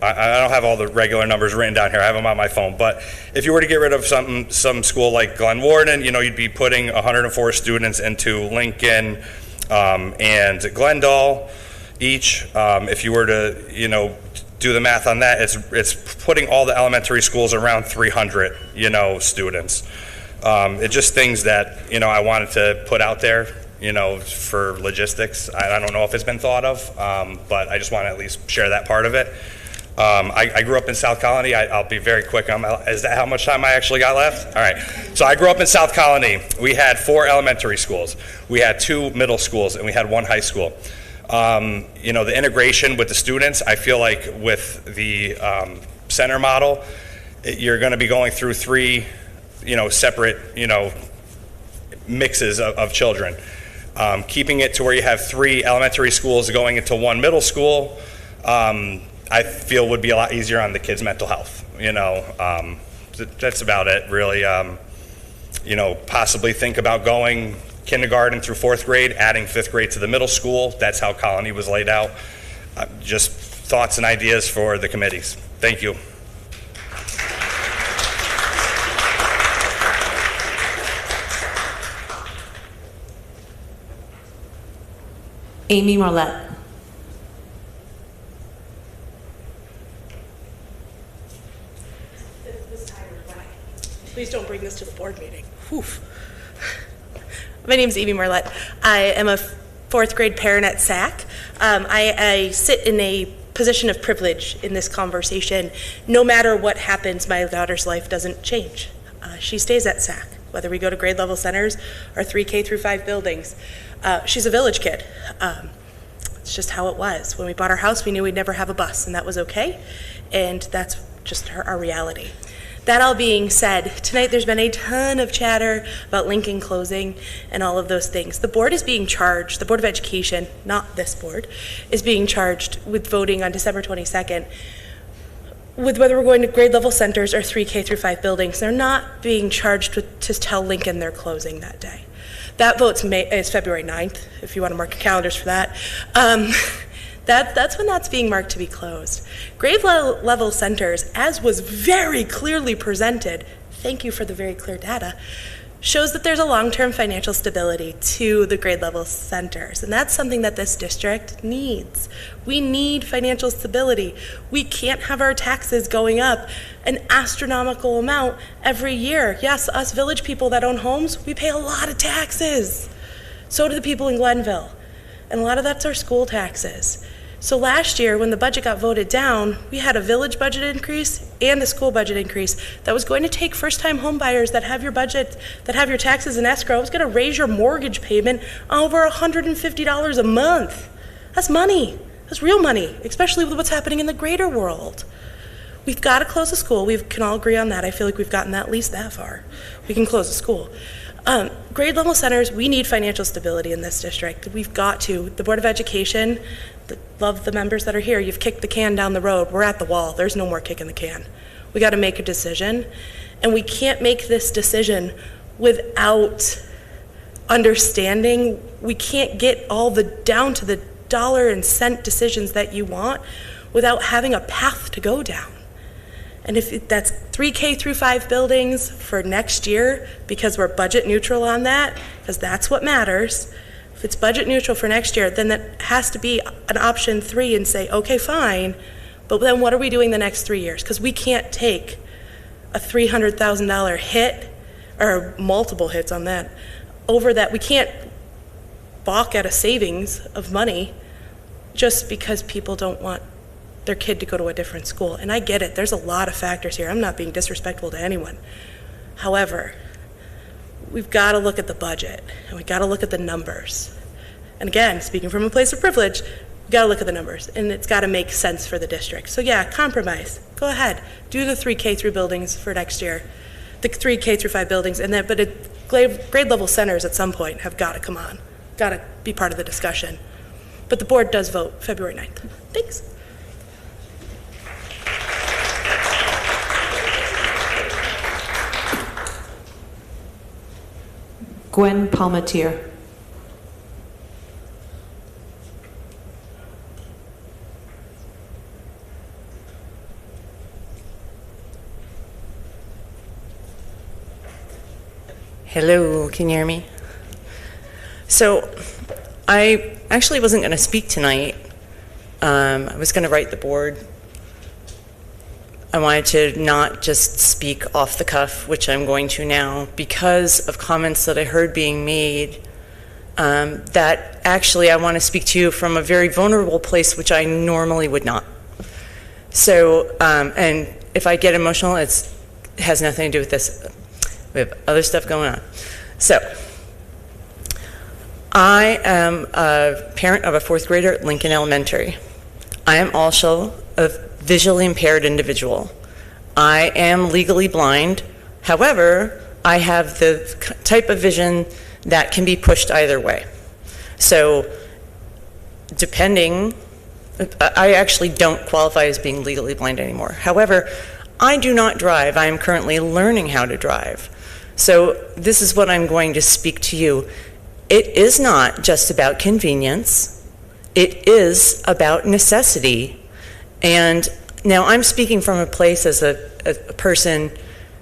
I don't have all the regular numbers written down here. I have them on my phone. But if you were to get rid of some school like Glen Warden, you'd be putting 104 students into Lincoln and Glendale each. If you were to, do the math on that, it's putting all the elementary schools around 300, students. It's just things that, I wanted to put out there, for logistics. I don't know if it's been thought of, but I just want to at least share that part of it. I grew up in South Colony. I'll be very quick. Is that how much time I actually got left? All right. So I grew up in South Colony. We had 4 elementary schools. We had 2 middle schools, and we had 1 high school. The integration with the students, I feel like with the center model, you're going to be going through 3, separate, mixes of children. Keeping it to where you have 3 elementary schools going into 1 middle school, I feel would be a lot easier on the kids' mental health. That's about it, really. possibly think about going kindergarten through 4th grade, adding 5th grade to the middle school. That's how Colony was laid out. Just thoughts and ideas for the committees. Thank you. Amy Marlette. Please don't bring this to the board meeting. Whew. My name is Amy Marlette. I am a 4th grade parent at SAC. I sit in a position of privilege in this conversation. No matter what happens, my daughter's life doesn't change. She stays at SAC, whether we go to grade level centers or 3K through 5 buildings. She's a village kid. It's just how it was. When we bought our house, we knew we'd never have a bus, and that was okay. And that's just our reality. That all being said, tonight there's been a ton of chatter about Lincoln closing and all of those things. The board is being charged, the Board of Education, not this board, is being charged with voting on December 22nd with whether we're going to grade level centers or 3K through 5 buildings. They're not being charged with to tell Lincoln they're closing that day. That vote's is February 9th, if you want to mark your calendars for that. That's when that's being marked to be closed. Grade level centers, as was very clearly presented, thank you for the very clear data, shows that there's a long-term financial stability to the grade level centers. And that's something that this district needs. We need financial stability. We can't have our taxes going up an astronomical amount every year. Yes, us village people that own homes, we pay a lot of taxes. So do the people in Glenville. And a lot of that's our school taxes. So last year, when the budget got voted down, we had a village budget increase and a school budget increase that was going to take first-time home buyers that have your budget, that have your taxes in escrow, it was going to raise your mortgage payment over $150 a month. That's money. That's real money, especially with what's happening in the greater world. We've got to close the school. We can all agree on that. I feel like we've gotten at least that far. We can close the school. Grade level centers, we need financial stability in this district. We've got to. The Board of Education, love the members that are here. You've kicked the can down the road. We're at the wall. There's no more kicking the can. We got to make a decision, and we can't make this decision without understanding. We can't get all the down to the dollar and cent decisions that you want without having a path to go down. And if that's 3K through 5 buildings for next year, because we're budget neutral on that, because that's what matters. If it's budget neutral for next year, then that has to be an option 3 and say, okay, fine, but then what are we doing the next 3 years? Because we can't take a $300,000 hit, or multiple hits on that, over that. We can't balk at a savings of money just because people don't want their kid to go to a different school. And I get it, there's a lot of factors here. I'm not being disrespectful to anyone. However, we've got to look at the budget, and we've got to look at the numbers. And again, speaking from a place of privilege, we've got to look at the numbers, and it's got to make sense for the district. So yeah, compromise. Go ahead. Do the 3K through buildings for next year, the 3K through 5 buildings, and then, but grade level centers at some point have got to come on, got to be part of the discussion. But the board does vote February 9th. Thanks. Gwen Palmatier. Hello, can you hear me? So, I actually wasn't going to speak tonight. I was going to write the board. I wanted to not just speak off the cuff, which I'm going to now, because of comments that I heard being made, that actually I want to speak to you from a very vulnerable place, which I normally would not. So, and if I get emotional, it has nothing to do with this. We have other stuff going on. So, I am a parent of a 4th grader at Lincoln Elementary. I am also a visually impaired individual. I am legally blind. However, I have the type of vision that can be pushed either way. So, depending, I actually don't qualify as being legally blind anymore. However, I do not drive. I am currently learning how to drive. So this is what I'm going to speak to you. It is not just about convenience. It is about necessity. And now I'm speaking from a place as a person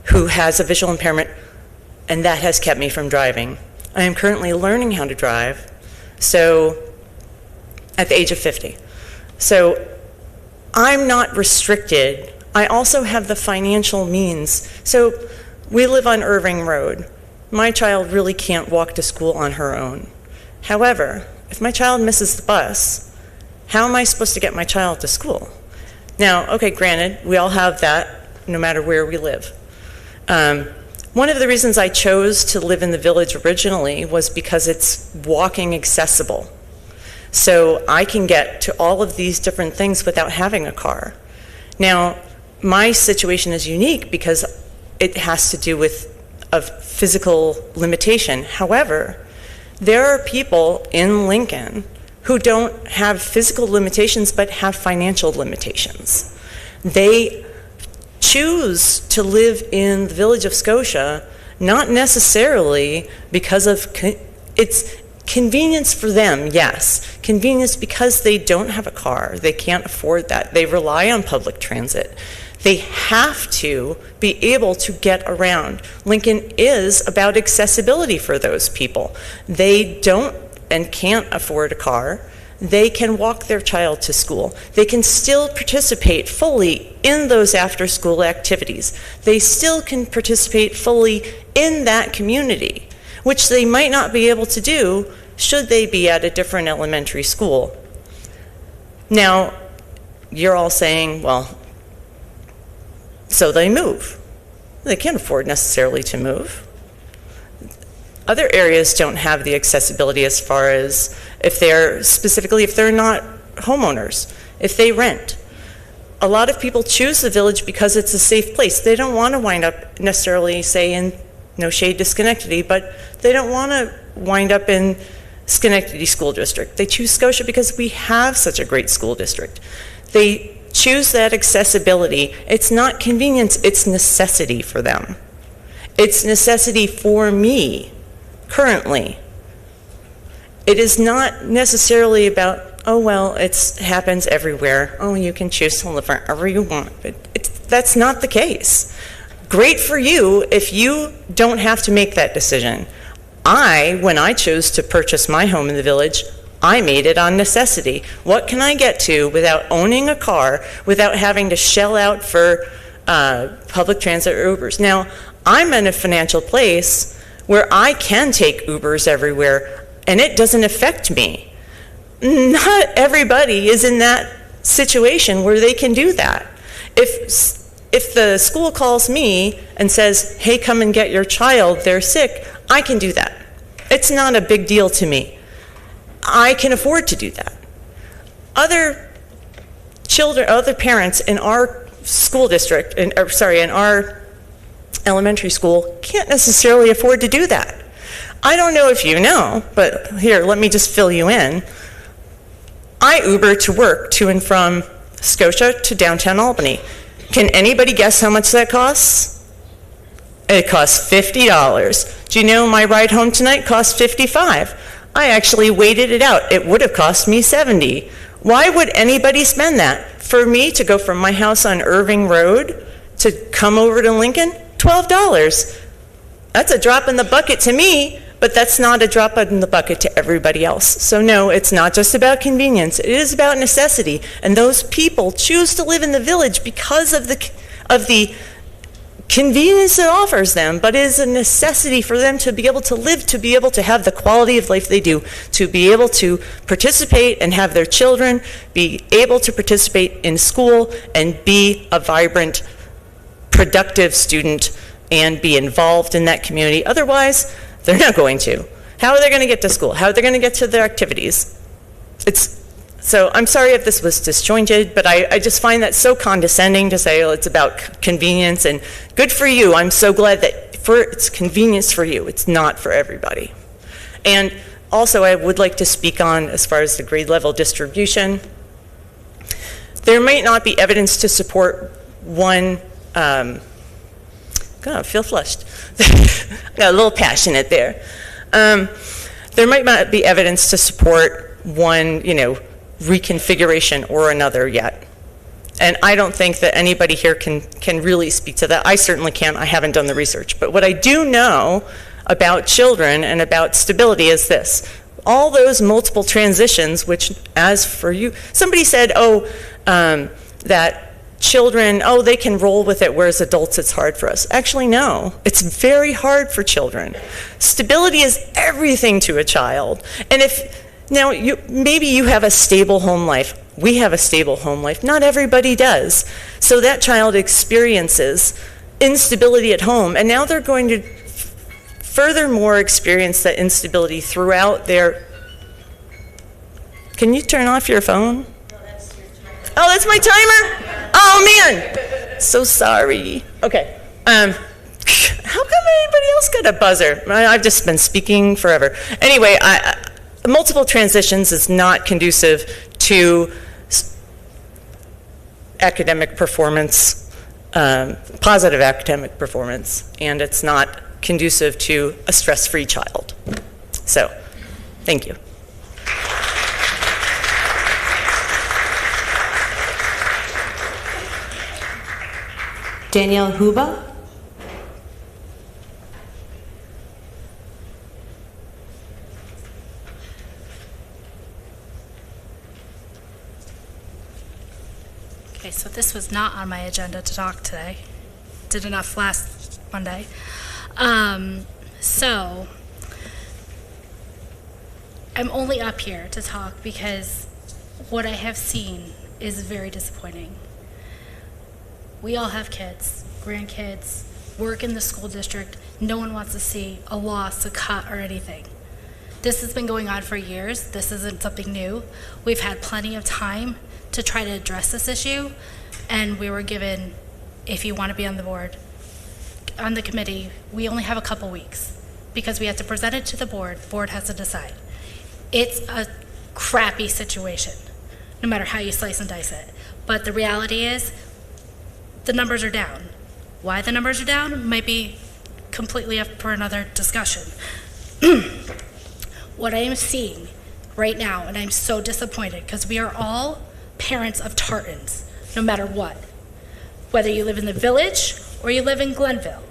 who has a visual impairment, and that has kept me from driving. I am currently learning how to drive, so at the age of 50. So I'm not restricted. I also have the financial means. So we live on Irving Road. My child really can't walk to school on her own. However, if my child misses the bus, how am I supposed to get my child to school? Now, okay, granted, we all have that no matter where we live. One of the reasons I chose to live in the village originally was because it's walking accessible. So I can get to all of these different things without having a car. Now, my situation is unique because it has to do with a physical limitation. However, there are people in Lincoln who don't have physical limitations but have financial limitations. They choose to live in the village of Scotia not necessarily because of it's convenience for them, yes. Convenience because they don't have a car. They can't afford that. They rely on public transit. They have to be able to get around. Lincoln is about accessibility for those people. They don't and can't afford a car. They can walk their child to school. They can still participate fully in those after-school activities. They still can participate fully in that community, which they might not be able to do should they be at a different elementary school. Now, you're all saying, well, so they move. They can't afford necessarily to move. Other areas don't have the accessibility as far as if they're not homeowners, if they rent. A lot of people choose the village because it's a safe place. They don't want to wind up necessarily, say, in no shade to Schenectady, but they don't want to wind up in Schenectady School District. They choose Scotia because we have such a great school district. They choose that accessibility. It's not convenience, it's necessity for them. It's necessity for me currently. It is not necessarily about, oh, well, it happens everywhere. Oh, you can choose to live wherever you want. But that's not the case. Great for you if you don't have to make that decision. When I chose to purchase my home in the village, I made it on necessity. What can I get to without owning a car, without having to shell out for public transit or Ubers? Now, I'm in a financial place where I can take Ubers everywhere, and it doesn't affect me. Not everybody is in that situation where they can do that. If the school calls me and says, hey, come and get your child, they're sick, I can do that. It's not a big deal to me. I can afford to do that. Other parents in our school district, in our elementary school, can't necessarily afford to do that. I don't know if you know, but here, let me just fill you in. I Uber to work to and from Scotia to downtown Albany. Can anybody guess how much that costs? It costs $50. Do you know my ride home tonight cost $55? I actually weighted it out. It would have cost me $70. Why would anybody spend that? For me to go from my house on Irving Road to come over to Lincoln, $12. That's a drop in the bucket to me, but that's not a drop in the bucket to everybody else. So no, it's not just about convenience. It is about necessity. And those people choose to live in the village because of the convenience it offers them, but it is a necessity for them to be able to live, to be able to have the quality of life they do, to be able to participate and have their children be able to participate in school and be a vibrant, productive student and be involved in that community. Otherwise, they're not going to. How are they going to get to school? How are they going to get to their activities? So I'm sorry if this was disjointed, but I just find that so condescending to say, oh, it's about convenience, and good for you. I'm so glad that it's convenience for you. It's not for everybody. And also, I would like to speak on, as far as the grade level distribution, there might not be evidence to support one God, I feel flushed. Got a little passionate there. There might not be evidence to support one, reconfiguration or another yet. And I don't think that anybody here can really speak to that. I certainly can't. I haven't done the research. But what I do know about children and about stability is this. All those multiple transitions, which as for you, somebody said, that children, they can roll with it, whereas adults, it's hard for us. Actually, no. It's very hard for children. Stability is everything to a child. And maybe you have a stable home life. We have a stable home life. Not everybody does. So that child experiences instability at home, and now they're going to furthermore experience that instability throughout their... Can you turn off your phone? No, that's your timer. Oh, that's my timer? Oh, man. So sorry. Okay. How come anybody else got a buzzer? I've just been speaking forever. Anyway, multiple transitions is not conducive to academic performance, positive academic performance, and it's not conducive to a stress-free child. So, thank you. Danielle Huba. Okay, so this was not on my agenda to talk today. Did enough last Monday. So I'm only up here to talk because what I have seen is very disappointing. We all have kids, grandkids, work in the school district. No one wants to see a loss, a cut, or anything. This has been going on for years. This isn't something new. We've had plenty of time to try to address this issue, and we were given, if you want to be on the board, on the committee, we only have a couple weeks because we have to present it to the board. Board has to decide. It's a crappy situation, no matter how you slice and dice it. But the reality is, the numbers are down. Why the numbers are down might be completely up for another discussion. What I am seeing right now, and I'm so disappointed because we are all parents of tartans, no matter what. Whether you live in the village or you live in Glenville.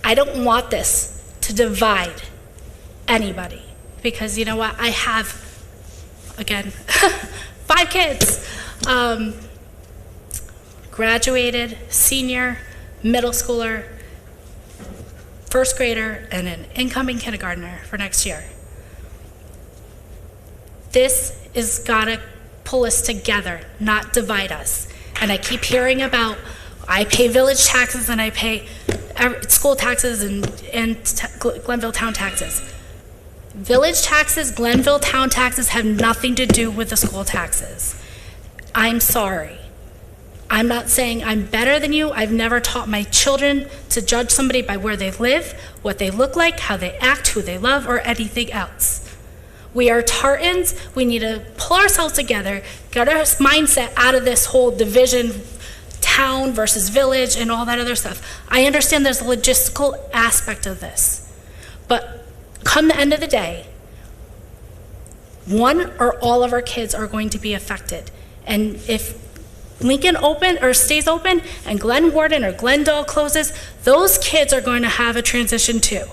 I don't want this to divide anybody because you know what? I have, again, 5 kids. Graduated, senior, middle schooler, first grader, and an incoming kindergartner for next year. This is gotta pull us together, not divide us. And I keep hearing about, I pay village taxes and I pay school taxes and Glenville town taxes. Village taxes, Glenville town taxes have nothing to do with the school taxes. I'm sorry. I'm not saying I'm better than you. I've never taught my children to judge somebody by where they live, what they look like, how they act, who they love, or anything else. We are tartans. We need to pull ourselves together, get our mindset out of this whole division, town versus village, and all that other stuff. I understand there's a logistical aspect of this, but come the end of the day, one or all of our kids are going to be affected. And if Lincoln stays open and Glen Warden or Glendale closes, those kids are going to have a transition too.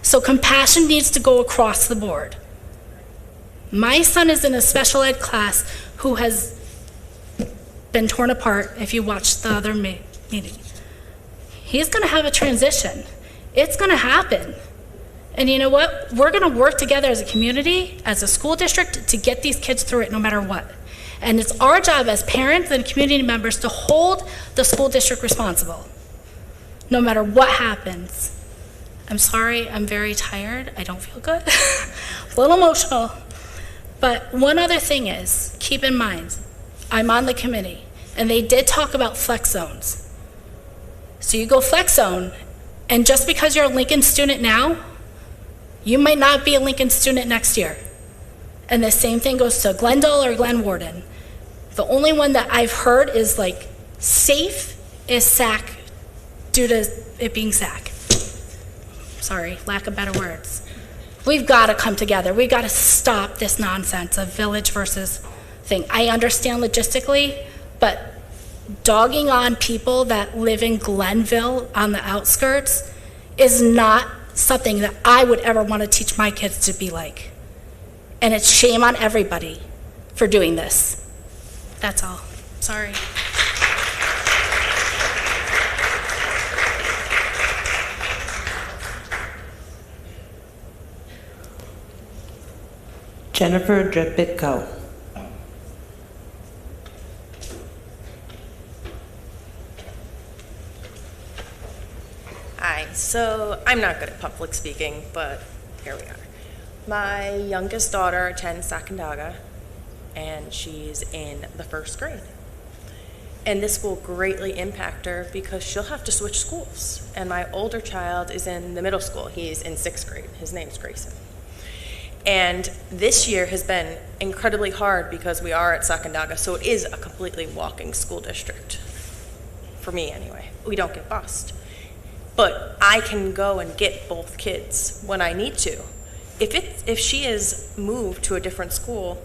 So compassion needs to go across the board. My son is in a special ed class who has been torn apart if you watched the other meeting. He's going to have a transition. It's going to happen. And you know what? We're going to work together as a community, as a school district, to get these kids through it no matter what. And it's our job as parents and community members to hold the school district responsible, no matter what happens. I'm sorry, I'm very tired. I don't feel good. A little emotional. But one other thing is, keep in mind, I'm on the committee, and they did talk about flex zones. So you go flex zone, and just because you're a Lincoln student now, you might not be a Lincoln student next year. And the same thing goes to Glendale or Glen Warden. The only one that I've heard is like safe is SAC due to it being SAC. Sorry, lack of better words. We've got to come together. We've got to stop this nonsense of village versus thing. I understand logistically, but dogging on people that live in Glenville on the outskirts is not something that I would ever want to teach my kids to be like. And it's shame on everybody for doing this. That's all. Sorry. Jennifer Dripitko. Hi, so I'm not good at public speaking, but here we are. My youngest daughter attends Sacandaga, and she's in the first grade. And this will greatly impact her because she'll have to switch schools. And my older child is in the middle school. He's in 6th grade. His name's Grayson. And this year has been incredibly hard because we are at Sacandaga, so it is a completely walking school district. For me, anyway. We don't get bused. But I can go and get both kids when I need to. If she is moved to a different school,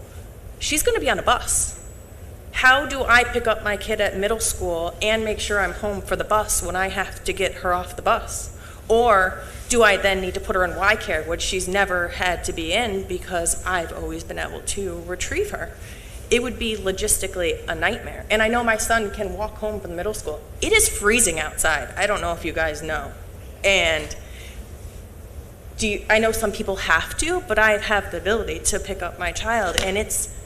she's going to be on a bus. How do I pick up my kid at middle school and make sure I'm home for the bus when I have to get her off the bus? Or do I then need to put her in Y care, which she's never had to be in because I've always been able to retrieve her? It would be logistically a nightmare. And I know my son can walk home from the middle school. It is freezing outside. I don't know if you guys know. And I know some people have to, but I have the ability to pick up my child, and it's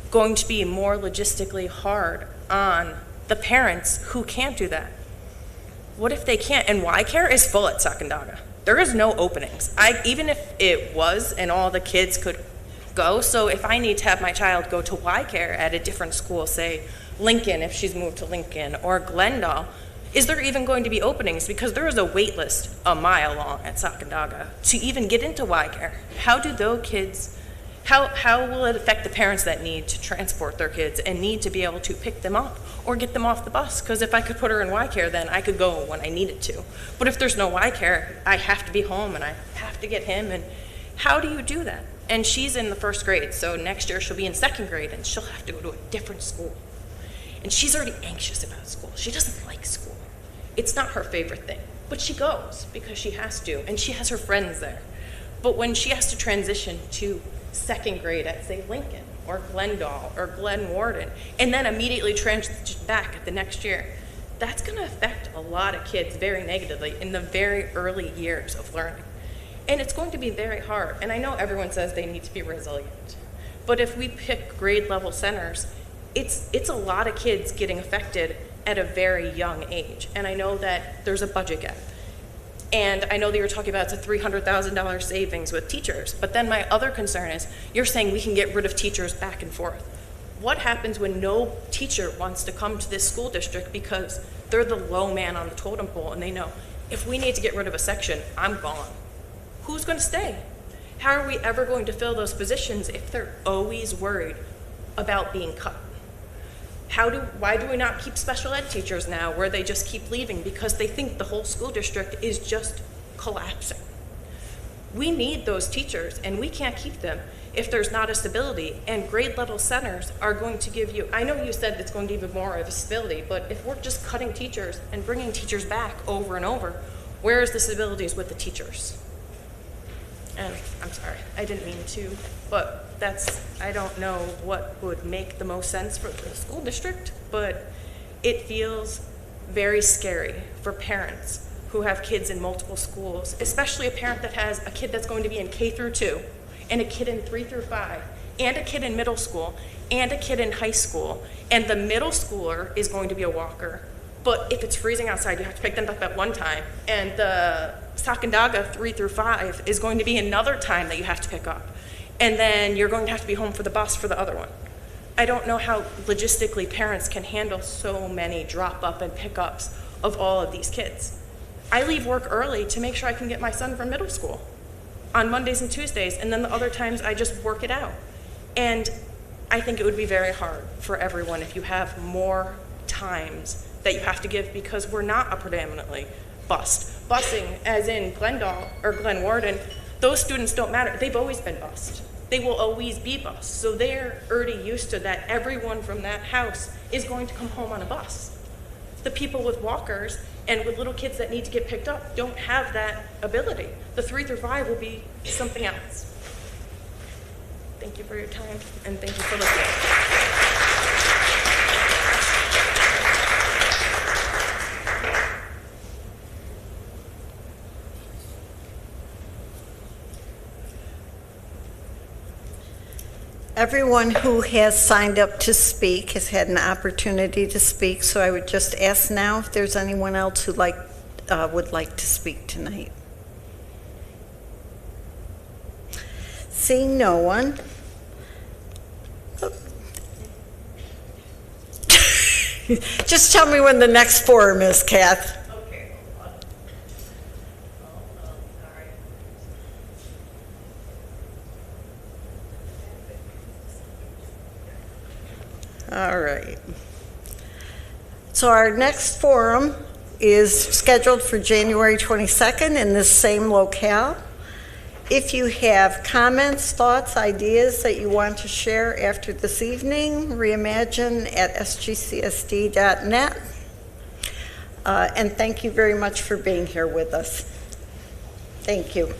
going to be more logistically hard on the parents who can't do that. What if they can't? And Y care is full at Sacandaga. There is no openings. Even if it was and all the kids could go, so if I need to have my child go to Y care at a different school, say Lincoln if she's moved to Lincoln, or Glendale, is there even going to be openings? Because there is a wait list a mile long at Sacandaga to even get into Y care. How do those kids, how will it affect the parents that need to transport their kids and need to be able to pick them up or get them off the bus? Because if I could put her in Y care, then I could go when I needed to. But if there's no Y care, I have to be home and I have to get him. And how do you do that? And she's in the first grade, so next year she'll be in 2nd grade and she'll have to go to a different school. And she's already anxious about school. She doesn't like school. It's not her favorite thing, but she goes because she has to, and she has her friends there. But when she has to transition to 2nd grade at, say, Lincoln or Glendale or Glen Warden, and then immediately transition back at the next year, that's going to affect a lot of kids very negatively in the very early years of learning. And it's going to be very hard. And I know everyone says they need to be resilient, but if we pick grade level centers, it's a lot of kids getting affected at a very young age. And I know that there's a budget gap. And I know that you're talking about it's a $300,000 savings with teachers, but then my other concern is you're saying we can get rid of teachers back and forth. What happens when no teacher wants to come to this school district because they're the low man on the totem pole and they know, if we need to get rid of a section, I'm gone. Who's going to stay? How are we ever going to fill those positions if they're always worried about being cut? Why do we not keep special ed teachers now where they just keep leaving because they think the whole school district is just collapsing? We need those teachers and we can't keep them if there's not a stability, and grade level centers are going to give you, I know you said it's going to give more of a stability, but if we're just cutting teachers and bringing teachers back over and over, where is the stabilities with the teachers? And I'm sorry, I didn't mean to, but I don't know what would make the most sense for the school district, but it feels very scary for parents who have kids in multiple schools, especially a parent that has a kid that's going to be in K through 2, and a kid in 3 through 5, and a kid in middle school, and a kid in high school, and the middle schooler is going to be a walker. But if it's freezing outside, you have to pick them up at one time, and the Sacandaga 3 through 5 is going to be another time that you have to pick up. And then you're going to have to be home for the bus for the other one. I don't know how logistically parents can handle so many drop-up and pickups of all of these kids. I leave work early to make sure I can get my son from middle school on Mondays and Tuesdays, and then the other times I just work it out. And I think it would be very hard for everyone if you have more times that you have to give, because we're not a predominantly busing, as in Glendale or Glen Warden. Those students don't matter. They've always been bused. They will always be bused. So they're already used to that. Everyone from that house is going to come home on a bus. The people with walkers and with little kids that need to get picked up don't have that ability. The 3 through 5 will be something else. Thank you for your time, and thank you for listening. Everyone who has signed up to speak has had an opportunity to speak, so I would just ask now if there's anyone else who would like to speak tonight. Seeing no one. Just tell me when the next forum is, Kath. All right. So our next forum is scheduled for January 22nd in this same locale. If you have comments, thoughts, ideas that you want to share after this evening, reimagine@sgcsd.net. And thank you very much for being here with us. Thank you.